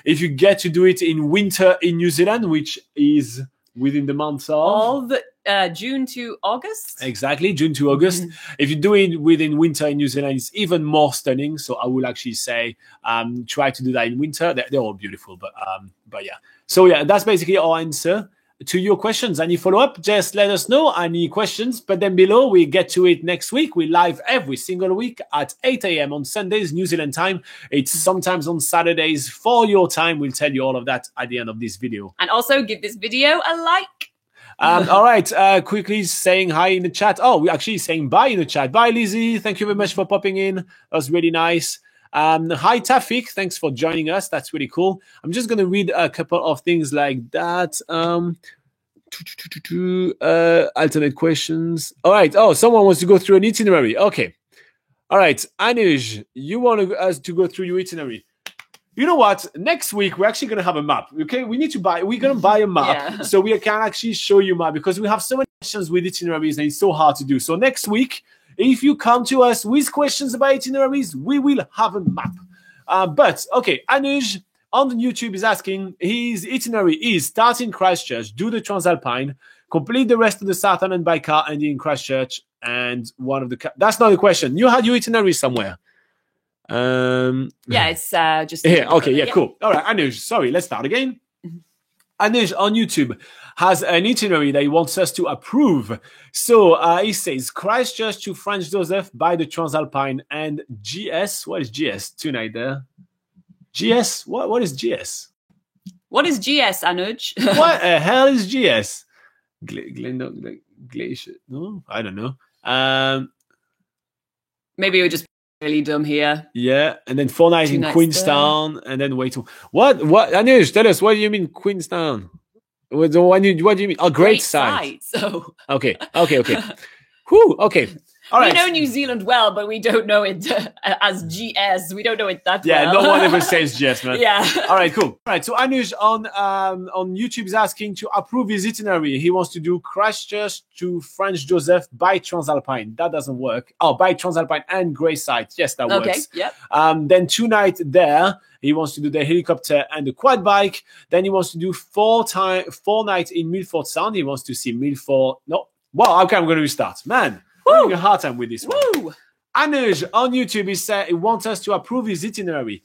If you get to do it in winter in New Zealand, which is within the month of June to August. Exactly, June to August. If you do it within winter in New Zealand, it's even more stunning. So I will actually say try to do that in winter. They're all beautiful, but yeah. So yeah, that's basically our answer to your questions. Any follow-up, just let us know. Any questions, put them below. We get to it next week. We live every single week at 8 a.m. on Sundays, New Zealand time. It's sometimes on Saturdays for your time. We'll tell you all of that at the end of this video. And also give this video a like. All right, quickly saying hi in the chat. Oh, we're actually saying bye in the chat. Bye, Lizzie. Thank you very much for popping in. That was really nice. Hi, Tafik. Thanks for joining us. That's really cool. I'm just going to read a couple of things like that. Alternate questions. All right. Oh, someone wants to go through an itinerary. Okay. All right. Anuj, you want us to go through your itinerary. You know what? Next week, we're actually going to have a map. Okay. We're going to buy a map so we can actually show you map because we have so many questions with itineraries and it's so hard to do. So next week, if you come to us with questions about itineraries, we will have a map. But okay, Anuj on the YouTube is asking, his itinerary is start in Christchurch, do the Transalpine, complete the rest of the South Island by car, ending in Christchurch, and one of the... That's not the question. You had your itinerary somewhere. Yeah, it's just... Here, okay, yeah, cool. All right, Anuj, sorry, let's start again. Anuj on YouTube has an itinerary that he wants us to approve. So he says Christchurch to Franz Josef by the Transalpine and GS. What is GS? 2 night there. GS? What is GS? What is GS, Anuj? What the hell is GS? Glacier? No, I don't know. Maybe we're just really dumb here. Yeah, and then 4 nights in Queenstown, and then wait till what? Anuj, tell us, what do you mean Queenstown? What do you mean? Oh, great site. So okay. Whew, okay. All right. We know New Zealand well, but we don't know it as GS. We don't know it that well. Yeah, no one ever says GS, man. Yeah. All right, cool. All right, so Anuj on YouTube is asking to approve his itinerary. He wants to do Christchurch to Franz Josef by Transalpine. That doesn't work. Oh, by Transalpine and Grey Site. Yes, that works. Okay, yep. Then 2 nights there. He wants to do the helicopter and the quad bike. Then he wants to do 4 nights in Milford Sound. He wants to see Milford. No. Wow, okay, I'm going to restart. Man. I'm having a hard time with this one. Anuj on YouTube he wants us to approve his itinerary.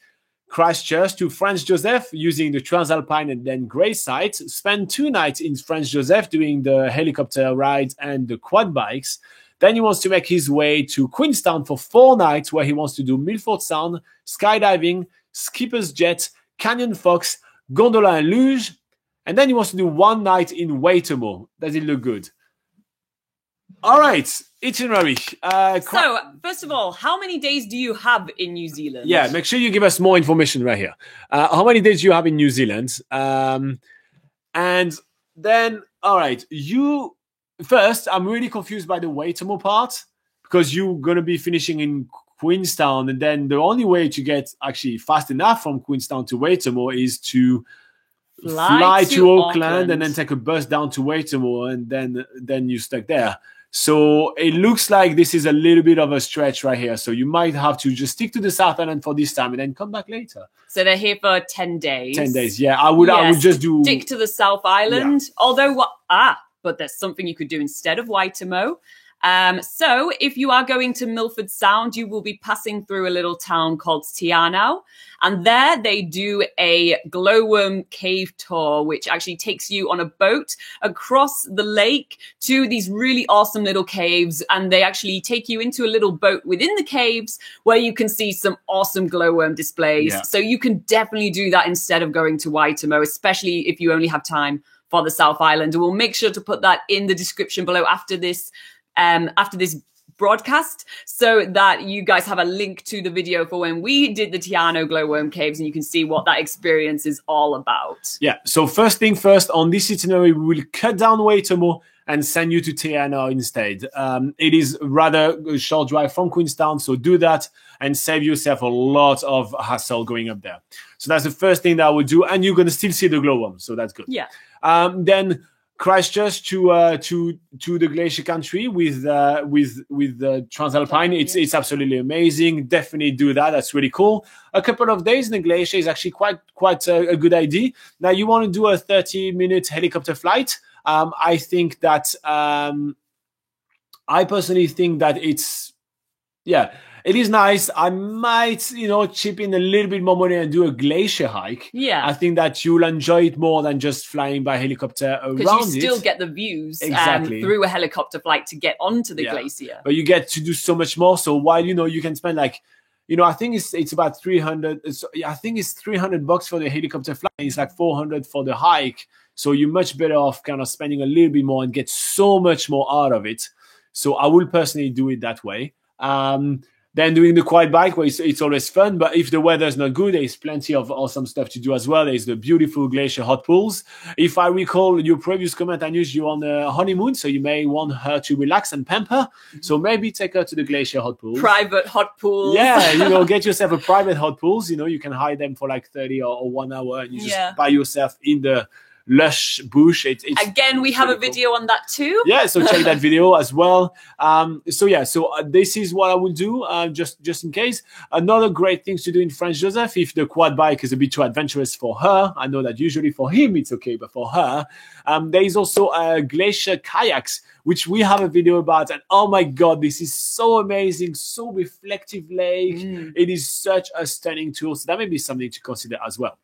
Christchurch to Franz Josef using the Transalpine and then Grey Site. Spend 2 nights in Franz Josef doing the helicopter rides and the quad bikes. Then he wants to make his way to Queenstown for 4 nights where he wants to do Milford Sound, skydiving, skipper's jet, Canyon Fox, gondola and luge. And then he wants to do 1 night in Waitomo. Does it look good? All right, itinerary. So, first of all, how many days do you have in New Zealand? Yeah, make sure you give us more information right here. How many days do you have in New Zealand? And then, all right, first, I'm really confused by the Waitomo part because you're going to be finishing in Queenstown. And then the only way to get actually fast enough from Queenstown to Waitomo is to fly to Auckland and then take a bus down to Waitomo, and then you're stuck there. So it looks like this is a little bit of a stretch right here. So you might have to just stick to the South Island for this time and then come back later. So they're here for 10 days. 10 days, yeah. I would just do... Stick to the South Island. Yeah. Although, but there's something you could do instead of Waitomo. So if you are going to Milford Sound, you will be passing through a little town called Te Anau. And there they do a glowworm cave tour, which actually takes you on a boat across the lake to these really awesome little caves. And they actually take you into a little boat within the caves where you can see some awesome glowworm displays. Yeah. So you can definitely do that instead of going to Waitomo, especially if you only have time for the South Island. And we'll make sure to put that in the description below after this broadcast, so that you guys have a link to the video for when we did the Te Anau glowworm caves, and you can see what that experience is all about. Yeah, so first thing first, on this itinerary, we will cut down Waitomo and send you to Te Anau instead. It is rather a short drive from Queenstown, so do that and save yourself a lot of hassle going up there. So that's the first thing that I would do, and you're going to still see the glowworm, so that's good. Yeah. Then Christchurch to the glacier country with the Transalpine. It's absolutely amazing. Definitely do that. That's really cool. A couple of days in the glacier is actually quite a good idea. Now you want to do a 30-minute helicopter flight. I think that I personally think that it is nice. I might, chip in a little bit more money and do a glacier hike. Yeah. I think that you'll enjoy it more than just flying by helicopter around it. Because you still get the views through a helicopter flight to get onto the glacier. But you get to do so much more. So while, you can spend I think it's about 300. I think it's $300 for the helicopter flight. It's like 400 for the hike. So you're much better off kind of spending a little bit more and get so much more out of it. So I will personally do it that way. Then doing the quad bike, where it's always fun. But if the weather is not good, there's plenty of awesome stuff to do as well. There's the beautiful glacier hot pools. If I recall your previous comment, I knew you on a honeymoon, so you may want her to relax and pamper. So maybe take her to the glacier hot pools. Private hot pools. Yeah, get yourself a private hot pools. You can hire them for like 30 or 1 hour, and you just by yourself in the lush bush. Again, we have a video on that too. Yeah, so check that video as well. So this is what I will do, just in case. Another great thing to do in Franz Josef, if the quad bike is a bit too adventurous for her, I know that usually for him it's okay, but for her, there is also glacier kayaks, which we have a video about. And oh my God, this is so amazing, so reflective lake. It is such a stunning tool. So that may be something to consider as well.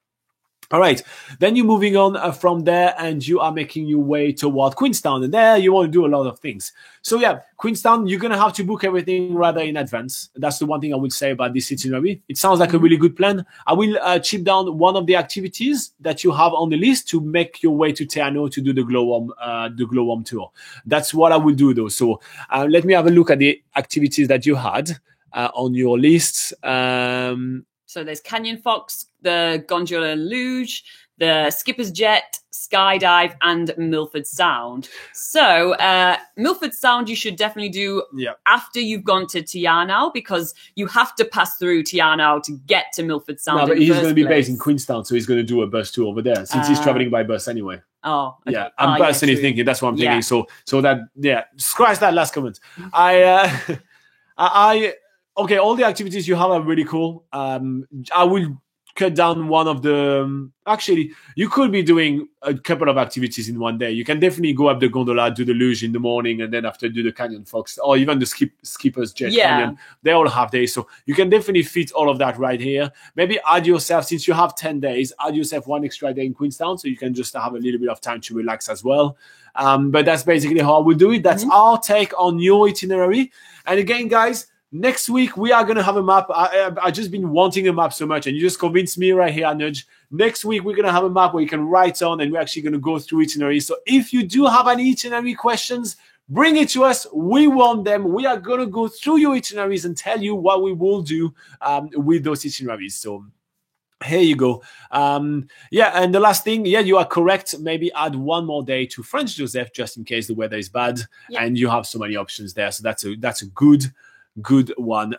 All right, then you're moving on from there and you are making your way toward Queenstown. And there you want to do a lot of things. So yeah, Queenstown, you're going to have to book everything rather in advance. That's the one thing I would say about this itinerary. It sounds like a really good plan. I will chip down one of the activities that you have on the list to make your way to Te Anau to do the Glowworm tour. That's what I will do though. So let me have a look at the activities that you had on your list. So there's Canyon Fox, the Gondola and Luge, the Skipper's Jet, Skydive, and Milford Sound. So Milford Sound you should definitely do after you've gone to Te Anau, because you have to pass through Te Anau to get to Milford Sound. No, but he's going to be based in Queenstown, so he's going to do a bus tour over there, since he's traveling by bus anyway. Oh, okay. Yeah, I'm personally thinking that's what I'm thinking. So that scratch that last comment. Okay, all the activities you have are really cool. I will cut down one of the... Actually, you could be doing a couple of activities in one day. You can definitely go up the gondola, do the luge in the morning, and then after do the Canyon Fox, or even the Skipper's Jet Canyon. They all have days. So you can definitely fit all of that right here. Maybe add yourself, since you have 10 days, add yourself one extra day in Queenstown, so you can just have a little bit of time to relax as well. But that's basically how I will do it. That's our take on your itinerary. And again, guys, next week, we are going to have a map. I've just been wanting a map so much, and you just convinced me right here, Nudge. Next week, we're going to have a map where you can write on, and we're actually going to go through itineraries. So if you do have any itinerary questions, bring it to us. We want them. We are going to go through your itineraries and tell you what we will do with those itineraries. So here you go. And the last thing, you are correct. Maybe add one more day to Franz Josef, just in case the weather is bad, and you have so many options there. So that's a good one.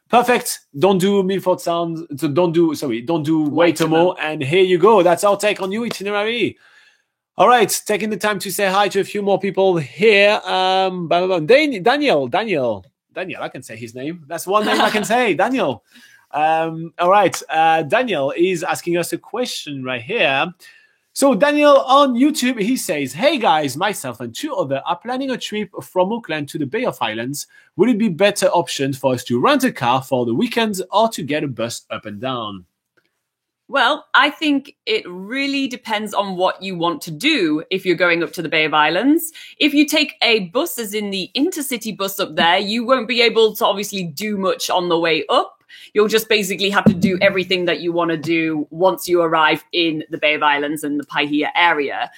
Perfect. Don't do Milford Sound. So don't do Waitomo. And here you go. That's our take on new itinerary. All right, taking the time to say hi to a few more people here. Daniel. I can say his name. That's one name I can say. Daniel. All right. Daniel is asking us a question right here. So Daniel on YouTube, he says, "Hey guys, myself and 2 others are planning a trip from Auckland to the Bay of Islands. Would it be better option for us to rent a car for the weekends or to get a bus up and down?" Well, I think it really depends on what you want to do if you're going up to the Bay of Islands. If you take a bus, as in the intercity bus up there, you won't be able to obviously do much on the way up. You'll just basically have to do everything that you want to do once you arrive in the Bay of Islands and the Paihia area.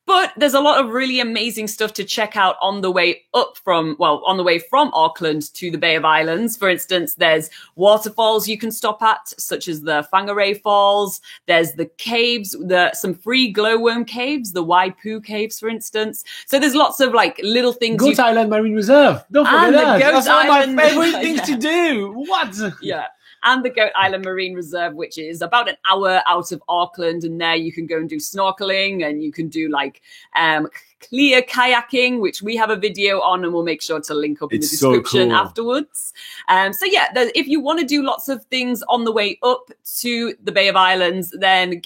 But there's a lot of really amazing stuff to check out on the way from Auckland to the Bay of Islands. For instance, there's waterfalls you can stop at, such as the Whangarei Falls. There's the caves, some free glowworm caves, the Waipu caves, for instance. So there's lots of little things. Goat Island Marine Reserve. Don't forget that. That's one of my favorite things to do. What? Yeah. and the Goat Island Marine Reserve, which is about an hour out of Auckland. And there you can go and do snorkeling, and you can do like clear kayaking, which we have a video on, and we'll make sure to link up in the description afterwards. So yeah, if you want to do lots of things on the way up to the Bay of Islands, then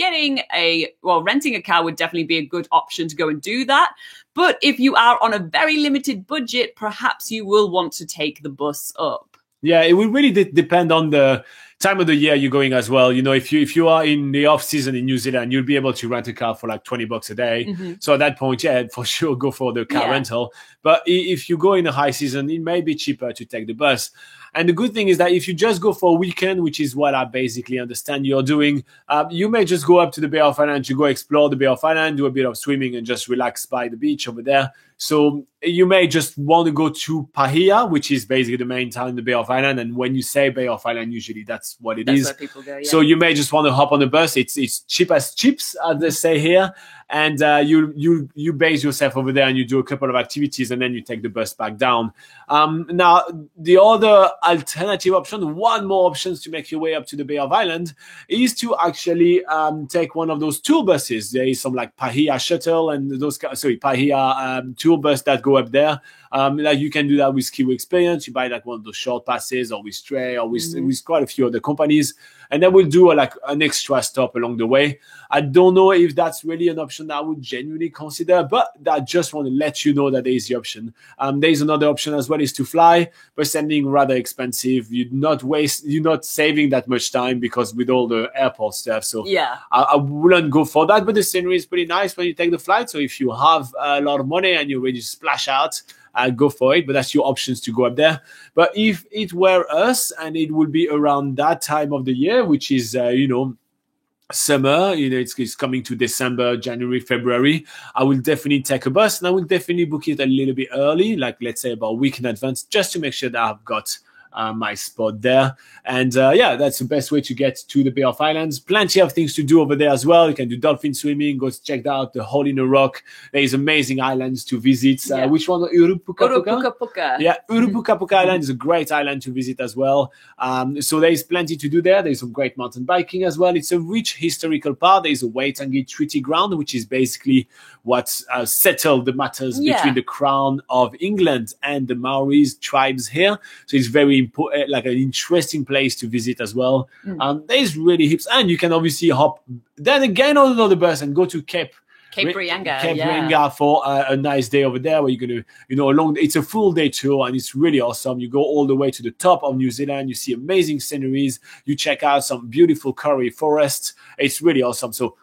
renting a car would definitely be a good option to go and do that. But if you are on a very limited budget, perhaps you will want to take the bus up. Yeah, it will really depend on the time of the year you're going as well. You know, if you are in the off season in New Zealand, you'll be able to rent a car for like $20 a day. Mm-hmm. So at that point, yeah, for sure, go for the car rental. But if you go in the high season, it may be cheaper to take the bus. And the good thing is that if you just go for a weekend, which is what I basically understand you're doing, you may just go up to the Bay of Islands, you go explore the Bay of Islands, do a bit of swimming and just relax by the beach over there. So you may just want to go to Paihia, which is basically the main town in the Bay of Islands. And when you say Bay of Islands, usually that's what it is. Where people go, yeah. So you may just want to hop on the bus. It's cheap as chips, as they say here. And you base yourself over there and you do a couple of activities and then you take the bus back down. Now, the other alternative option, one more options to make your way up to the Bay of Islands, is to actually take one of those tour buses. There is some like Paihia shuttle and Paihia tour bus that go up there. Like you can do that with Kiwi Experience. You buy like one of those short passes, or with Stray, or with quite a few other companies, and then we'll do like an extra stop along the way. I don't know if that's really an option that I would genuinely consider, but I just want to let you know that there is the option. There is another option as well, is to fly, but sending rather expensive. You're not saving that much time because with all the airport stuff. So yeah, I wouldn't go for that. But the scenery is pretty nice when you take the flight. So if you have a lot of money and you're ready to splash out, go for it, but that's your options to go up there. But if it were us, and it would be around that time of the year, which is summer, it's coming to December, January, February, I will definitely take a bus, and I will definitely book it a little bit early, like let's say about a week in advance, just to make sure that I've got my spot there. And that's the best way to get to the Bay of Islands. Plenty of things to do over there as well. You can do dolphin swimming, go check out the Hole in a Rock. There is amazing islands to visit. Which one? Urupuka. Yeah, Urupuka Island is a great island to visit as well. So there is plenty to do there. There's some great mountain biking as well. It's a rich historical part. There is a Waitangi Treaty Ground, which is basically what settled the matters between the Crown of England and the Maoris tribes here. So it's very important, like an interesting place to visit as well. There's really heaps, and you can obviously hop then again on another bus and go to Cape Reinga for a nice day over there, where you're gonna, it's a full day tour and it's really awesome. You go all the way to the top of New Zealand, you see amazing sceneries, you check out some beautiful kauri forests. It's really awesome. So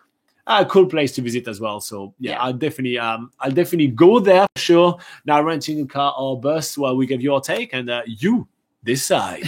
a cool place to visit as well. So I'll definitely go there for sure. Now, renting a car or bus, well, we give your take, and you decide.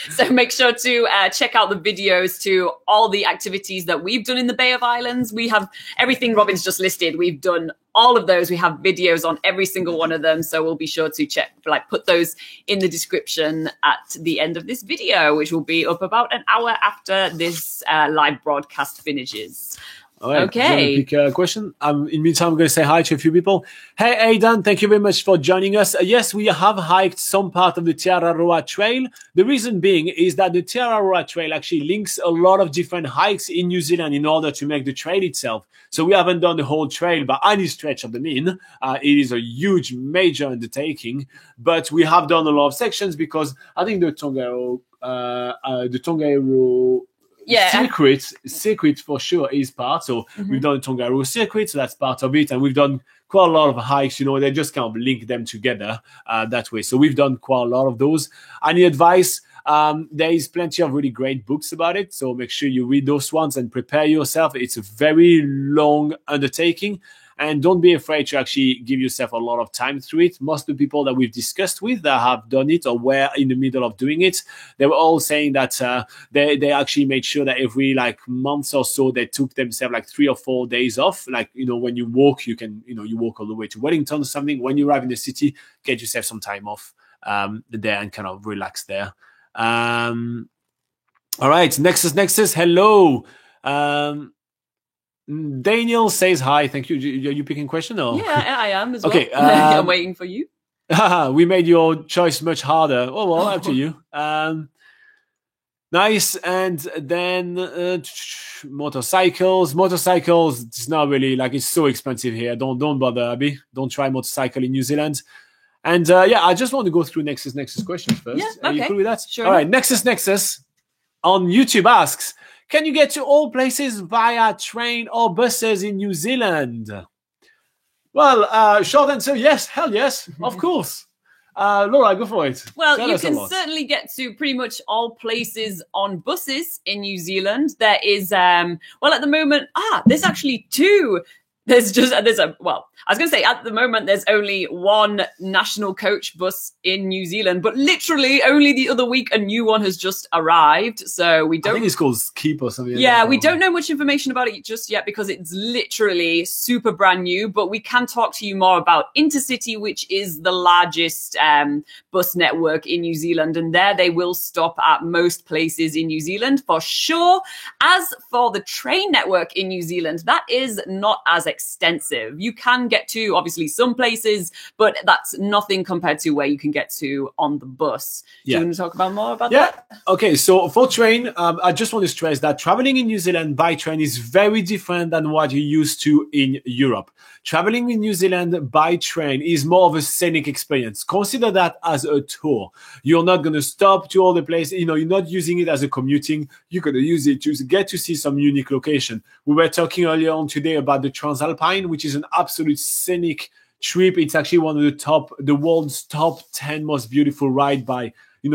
So make sure to check out the videos to all the activities that we've done in the Bay of Islands. We have everything Robin's just listed. We've done all of those. We have videos on every single one of them. So we'll be sure to put those in the description at the end of this video, which will be up about an hour after this live broadcast finishes. All right. Okay. Pick a question. In the meantime, I'm going to say hi to a few people. Hey, Aidan, thank you very much for joining us. Yes, we have hiked some part of the Tiararoa Trail. The reason being is that the Tiararoa Trail actually links a lot of different hikes in New Zealand in order to make the trail itself. So we haven't done the whole trail by any stretch of the mean. It is a huge, major undertaking, but we have done a lot of sections because I think the Tongariro circuit for sure is part. So we've done the Tongariro circuit, so that's part of it, and we've done quite a lot of hikes. They just kind of link them together that way. So we've done quite a lot of those. Any advice? There is plenty of really great books about it, so make sure you read those ones and prepare yourself. It's a very long undertaking, and don't be afraid to actually give yourself a lot of time through it. Most of the people that we've discussed with that have done it or were in the middle of doing it, they were all saying that they actually made sure that every month or so they took themselves 3 or 4 days off. When you walk, you can you walk all the way to Wellington or something. When you arrive in the city, get yourself some time off there and kind of relax there. All right, Nexus, hello. Daniel says hi. Thank you. Are you picking a question? Or? Yeah, I am as well. Okay, I'm waiting for you. We made your choice much harder. Oh, well, up to you. Nice. And then motorcycles. Motorcycles, it's not really like, it's so expensive here. Don't bother, Abby. Don't try motorcycle in New Zealand. And yeah, I just want to go through Nexus questions first. Yeah, okay. Are you cool with that? Sure. All right, Nexus on YouTube asks, can you get to all places via train or buses in New Zealand? Well, short answer, yes. Hell yes, of course. Laura, go for it. Well, you can certainly get to pretty much all places on buses in New Zealand. There is, well, at the moment, there's actually two. I was going to say at the moment, there's only one national coach bus in New Zealand, but literally only the other week, a new one has just arrived. So we don't. I think it's called Keep or something. Yeah, we don't know much information about it just yet because it's literally super brand new, but we can talk to you more about Intercity, which is the largest bus network in New Zealand. And there they will stop at most places in New Zealand for sure. As for the train network in New Zealand, that is not as extensive. You can get to obviously some places, but that's nothing compared to where you can get to on the bus. Do you want to talk about more about that? Okay, so for train, I just want to stress that traveling in New Zealand by train is very different than what you're used to in Europe. Traveling in New Zealand by train is more of a scenic experience. Consider that as a tour. You're not going to stop to all the places. You know, you're not using it as a commuting. You're going to use it to get to see some unique location. We were talking earlier on today about the Transalpine, which is an absolute scenic trip. It's actually one of the world's top 10 most beautiful ride by,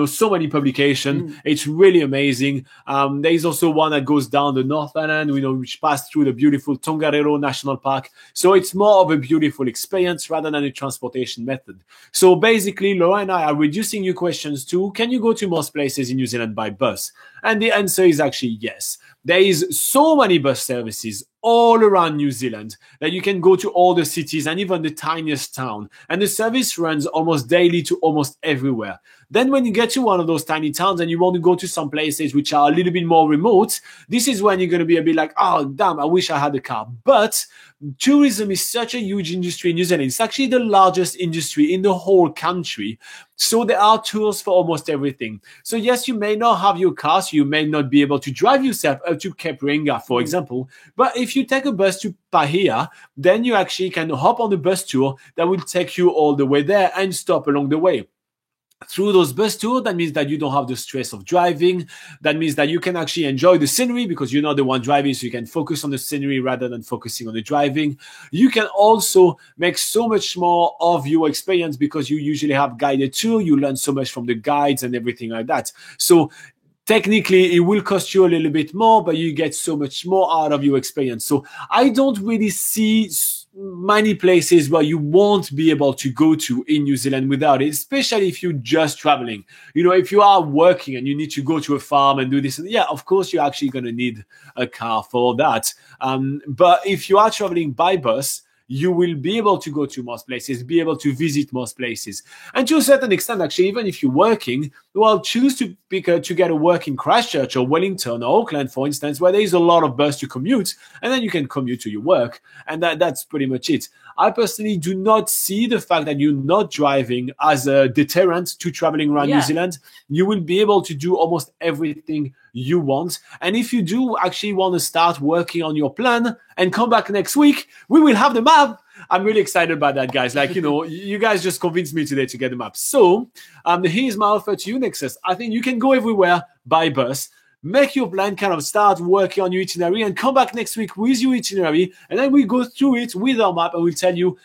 so many publications. It's really amazing. There is also one that goes down the North Island, which passed through the beautiful Tongariro National Park. So it's more of a beautiful experience rather than a transportation method. So basically, Laura and I are reducing your questions to, can you go to most places in New Zealand by bus? And the answer is actually yes. There is so many bus services all around New Zealand that you can go to all the cities and even the tiniest town. And the service runs almost daily to almost everywhere. Then when you get to one of those tiny towns and you want to go to some places which are a little bit more remote, this is when you're going to be a bit like, oh, damn, I wish I had a car. But tourism is such a huge industry in New Zealand. It's actually the largest industry in the whole country. So there are tours for almost everything. So yes, you may not have your car, so you may not be able to drive yourself up to Cape Reinga, for example. But if you take a bus to Pahia, then you actually can hop on a bus tour that will take you all the way there and stop along the way. Through those bus tours, that means that you don't have the stress of driving. That means that you can actually enjoy the scenery because you're not the one driving, so you can focus on the scenery rather than focusing on the driving. You can also make so much more of your experience because you usually have guided tour. You learn so much from the guides and everything like that. So technically, it will cost you a little bit more, but you get so much more out of your experience. So I don't really see many places where you won't be able to go to in New Zealand without it, especially if you're just traveling. If you are working and you need to go to a farm and do this, and yeah, of course, you're actually going to need a car for that. But if you are traveling by bus, you will be able to go to most places, be able to visit most places. And to a certain extent, actually, even if you're working, well, choose to get a work in Christchurch or Wellington or Auckland, for instance, where there is a lot of bus to commute, and then you can commute to your work. And that's pretty much it. I personally do not see the fact that you're not driving as a deterrent to traveling around New Zealand. You will be able to do almost everything you want. And if you do actually want to start working on your plan and come back next week, we will have the map. I'm really excited about that, guys. You guys just convinced me today to get the map. So here's my offer to you, Nexus. I think you can go everywhere by bus. Make your plan, kind of start working on your itinerary and come back next week with your itinerary. And then we go through it with our map and we'll tell you,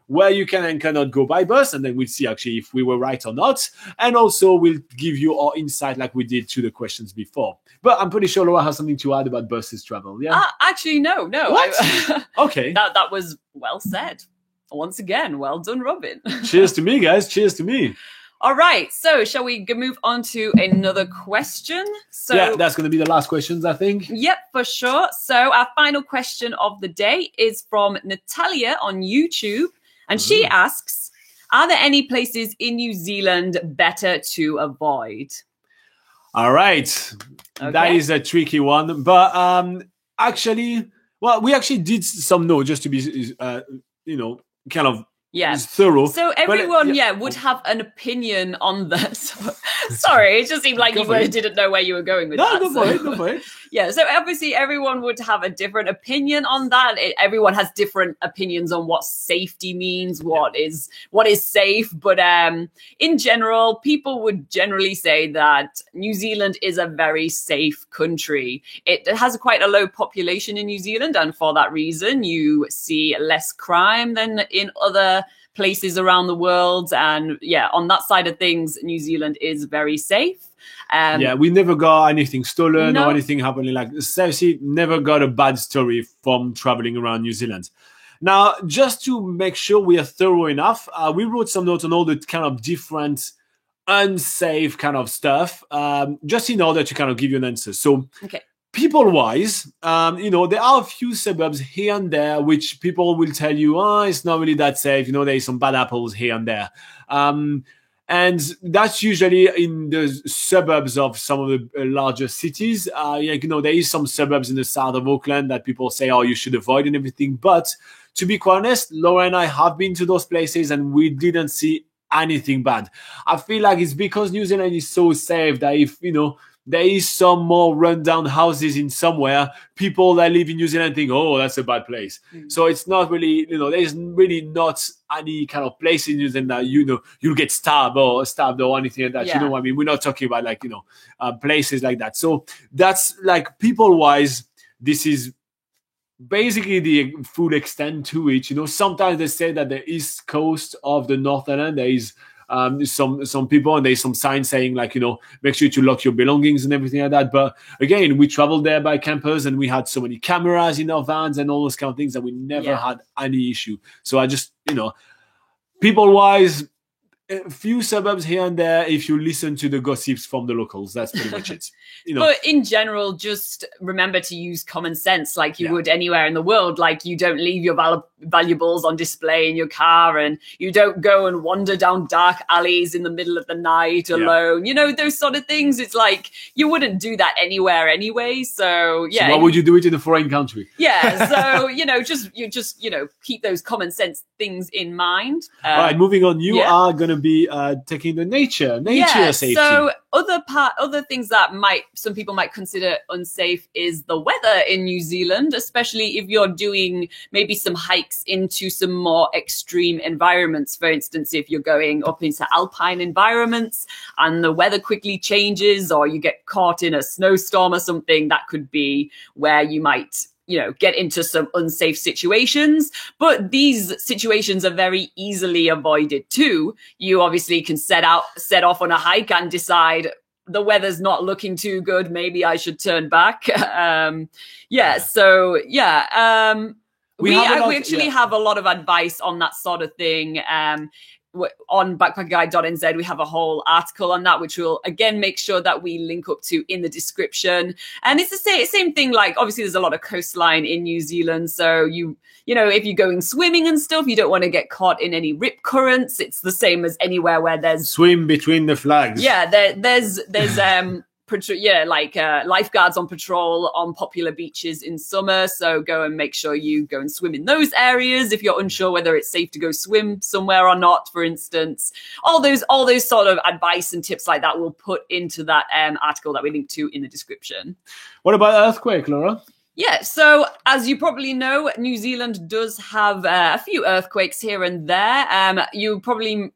where you can and cannot go by bus. And then we'll see actually if we were right or not. And also we'll give you our insight like we did to the questions before. But I'm pretty sure Laura has something to add about buses travel. Yeah. Actually, no. What? Okay. That was well said. Once again, well done, Robin. Cheers to me, guys. Cheers to me. All right, so shall we move on to another question? So, yeah, that's going to be the last questions, I think. Yep, for sure. So our final question of the day is from Natalia on YouTube. And she asks, are there any places in New Zealand better to avoid? All right. Okay. That is a tricky one. But we actually did some notes just to be, kind of Yeah. thorough. So everyone, would have an opinion on this. Sorry, it just seemed like didn't know where you were going with that. No, for it. Yeah, so obviously everyone would have a different opinion on that. Everyone has different opinions on what safety means, what is safe. But in general, people would generally say that New Zealand is a very safe country. It has quite a low population in New Zealand, and for that reason, you see less crime than in other places around the world. And on that side of things, New Zealand is very safe. We never got anything stolen or anything happening. Like, seriously, never got a bad story from traveling around New Zealand. Now, just to make sure we are thorough enough, we wrote some notes on all the kind of different unsafe kind of stuff, just in order to kind of give you an answer. So, people-wise, there are a few suburbs here and there which people will tell you, it's not really that safe. There's some bad apples here and there. And that's usually in the suburbs of some of the larger cities. There is some suburbs in the south of Auckland that people say, you should avoid and everything. But to be quite honest, Laura and I have been to those places and we didn't see anything bad. I feel like it's because New Zealand is so safe that if, there is some more rundown houses in somewhere, people that live in New Zealand think, that's a bad place. So it's not really, there's really not any kind of place in New Zealand that, you'll get stabbed or anything like that. You know what I mean? We're not talking about places like that. So that's like people-wise, this is basically the full extent to it. Sometimes they say that the east coast of the North Island, there is some people and there's some signs saying make sure to lock your belongings and everything like that. But again, we traveled there by campers and we had so many cameras in our vans and all those kind of things that we never had any issue. So I just, people wise, a few suburbs here and there, if you listen to the gossips from the locals, that's pretty much it. But in general, just remember to use common sense like you would anywhere in the world. Like, you don't leave your valuables on display in your car, and you don't go and wander down dark alleys in the middle of the night alone. Those sort of things. It's like you wouldn't do that anywhere anyway. So why would you do it in a foreign country? So just keep those common sense things in mind. All right, moving on. You are going to be taking the nature safety. So other things that some people might consider unsafe is the weather in New Zealand, especially if you're doing maybe some hikes into some more extreme environments. For instance, if you're going up into alpine environments and the weather quickly changes, or you get caught in a snowstorm or something, that could be where you might get into some unsafe situations. But these situations are very easily avoided too. You obviously can set off on a hike and decide the weather's not looking too good, maybe I should turn back. We actually have a lot of advice on that sort of thing. On backpackerguide.nz, we have a whole article on that, which we'll again make sure that we link up to in the description. And it's the same thing. Like, obviously, there's a lot of coastline in New Zealand, so if you're going swimming and stuff, you don't want to get caught in any rip currents. It's the same as anywhere where there's swim between the flags. There's lifeguards on patrol on popular beaches in summer. So go and make sure you go and swim in those areas if you're unsure whether it's safe to go swim somewhere or not, for instance. All those sort of advice and tips like that we'll put into that article that we link to in the description. What about earthquake, Laura? Yeah, so as you probably know, New Zealand does have a few earthquakes here and there. You probably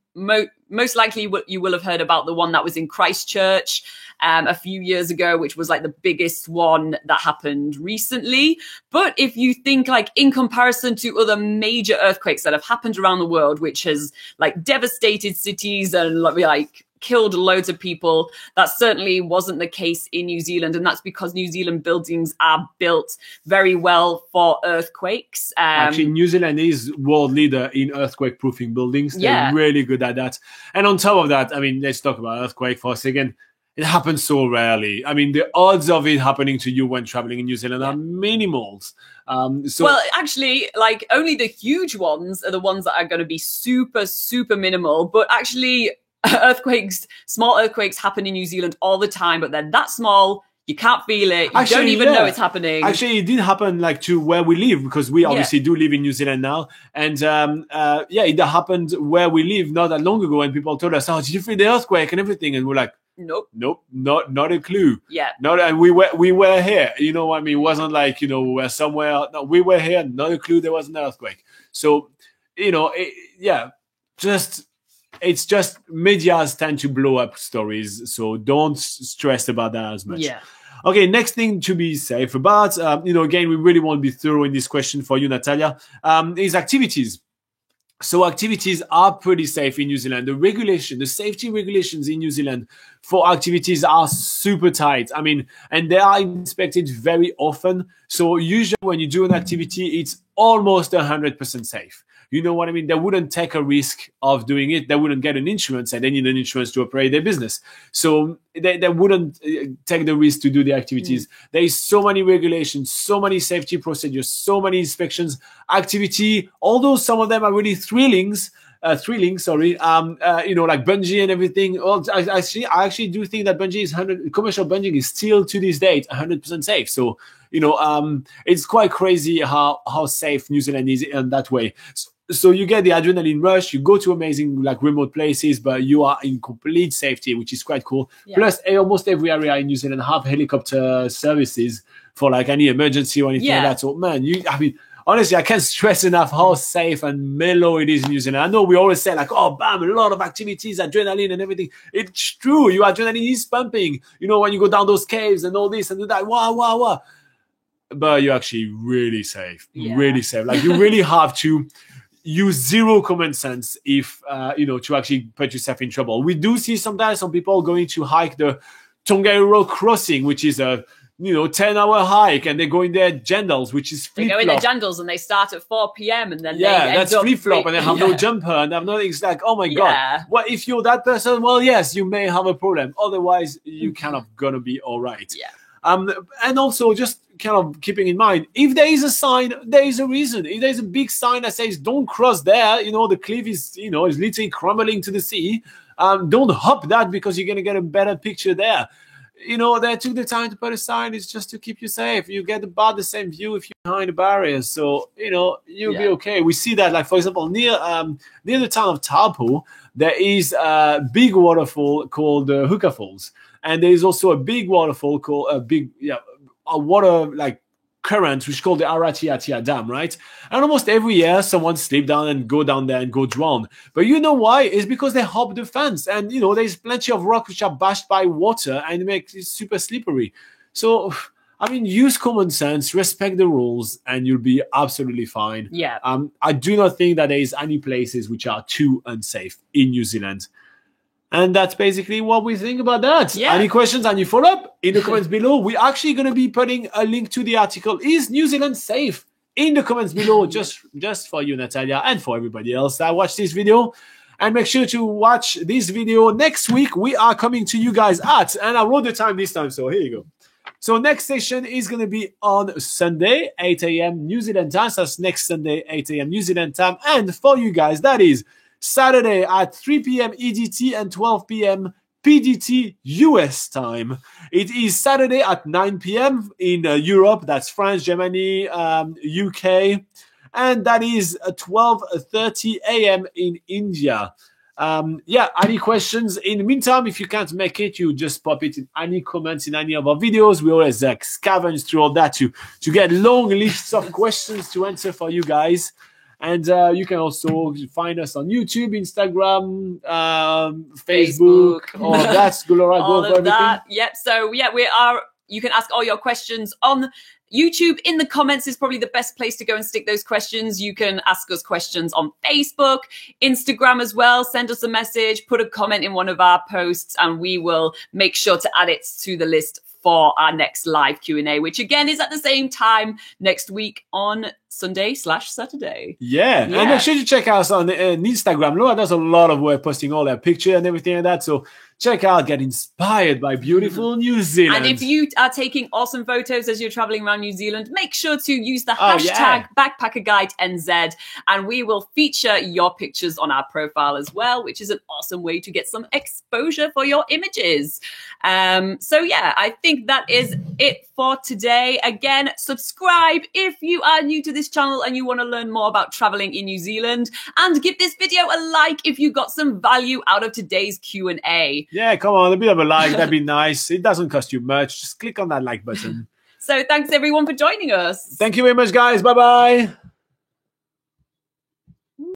most likely you will have heard about the one that was in Christchurch a few years ago, which was like the biggest one that happened recently. But if you think like in comparison to other major earthquakes that have happened around the world, which has like devastated cities and like killed loads of people, that certainly wasn't the case in New Zealand. And that's because New Zealand buildings are built very well for earthquakes. Actually, New Zealand is world leader in earthquake proofing buildings. They're really good at that. And on top of that, I mean, let's talk about earthquake for a second. It happens so rarely. I mean, the odds of it happening to you when traveling in New Zealand are minimals. Well, actually, like only the huge ones are the ones that are going to be super, super minimal. But actually, small earthquakes happen in New Zealand all the time, but they're that small, You can't feel it. You don't even know it's happening. Actually, it did happen like to where we live, because we obviously do live in New Zealand now. And it happened where we live not that long ago. And people told us, "Oh, did you feel the earthquake and everything?" And we're like, "Nope, not a clue." Yeah. And we were here. You know what I mean? It wasn't like, we're somewhere. No, we were here. Not a clue there was an earthquake. So, it's just medias tend to blow up stories. So don't stress about that as much. Yeah. Okay, next thing to be safe about, again, we really want to be thorough in this question for you, Natalia, is activities. So activities are pretty safe in New Zealand. The safety regulations in New Zealand for activities are super tight. I mean, and they are inspected very often. So usually when you do an activity, it's almost 100% safe. You know what I mean? They wouldn't take a risk of doing it. They wouldn't get an insurance, and they need an insurance to operate their business. So they wouldn't take the risk to do the activities. There is so many regulations, so many safety procedures, so many inspections, activity, although some of them are really thrilling, like bungee and everything. Well, I actually do think that commercial bungee is still to this date 100% safe. So, it's quite crazy how safe New Zealand is in that way. So you get the adrenaline rush, you go to amazing like remote places, but you are in complete safety, which is quite cool. Yeah. Plus, almost every area in New Zealand have helicopter services for like any emergency or anything like that. So man, honestly, I can't stress enough how safe and mellow it is in New Zealand. I know we always say like, oh, bam, a lot of activities, adrenaline and everything. It's true. Your adrenaline is pumping, when you go down those caves and all this and that, wow. But you're actually really safe, really safe. Like you really have to use zero common sense if, to actually put yourself in trouble. We do see sometimes some people going to hike the Tongariro Crossing, which is a 10-hour hike, and they go in their jandals, which is flip-flop. They go in their jandals and they start at 4 p.m. and then that's flip-flop, and they have no jumper, and have nothing. It's like, oh my God. Well, if you're that person, well, yes, you may have a problem. Otherwise, you kind of gonna be all right. Yeah. And also just kind of keeping in mind, if there is a sign, there is a reason. If there's a big sign that says don't cross there, the cliff is, is literally crumbling to the sea. Don't hop that because you're going to get a better picture there. They took the time to put a sign. It's just to keep you safe. You get about the same view if you're behind the barriers. So, you'll be okay. We see that, like, for example, near the town of Taupo, there is a big waterfall called Huka Falls. And there is also a big waterfall called a water like current, which is called the Aratiatia Dam, right? And almost every year, someone slip down and go down there and go drown. But you know why? It's because they hop the fence, and there's plenty of rocks which are bashed by water and make it super slippery. So, use common sense, respect the rules, and you'll be absolutely fine. Yeah. I do not think that there is any places which are too unsafe in New Zealand. And that's basically what we think about that. Yeah. Any questions, any follow-up? In the comments below. We're actually going to be putting a link to the article, Is New Zealand Safe? In the comments below, just for you, Natalia, and for everybody else that watched this video. And make sure to watch this video next week. We are coming to you guys and I wrote the time this time, so here you go. So next session is going to be on Sunday, 8 a.m. New Zealand time. So that's next Sunday, 8 a.m. New Zealand time. And for you guys, that is Saturday at 3 p.m. EDT and 12 p.m. PDT US time. It is Saturday at 9 p.m. in Europe. That's France, Germany, UK. And that is 12:30 a.m. in India. Any questions? In the meantime, if you can't make it, you just pop it in any comments in any of our videos. We always scavenge through all that to get long lists of questions to answer for you guys. And you can also find us on YouTube, Instagram, Facebook. All of that. Laura, all of that. Yep. So you can ask all your questions on YouTube. In the comments is probably the best place to go and stick those questions. You can ask us questions on Facebook, Instagram as well. Send us a message, put a comment in one of our posts, and we will make sure to add it to the list for our next live Q&A, which again is at the same time next week on Sunday/Saturday. Yeah. And make sure to check us on Instagram. Laura does a lot of work posting all their pictures and everything like that. So check out, get inspired by beautiful New Zealand. And if you are taking awesome photos as you're traveling around New Zealand, make sure to use the hashtag BackpackerGuideNZ, and we will feature your pictures on our profile as well, which is an awesome way to get some exposure for your images. I think that is it for today. Again, subscribe if you are new to this channel and you want to learn more about traveling in New Zealand, and give this video a like if you got some value out of today's Q&A. Yeah, come on, a bit of a like, that'd be nice. It doesn't cost you much. Just click on that like button. So thanks everyone for joining us. Thank you very much, guys. Bye-bye.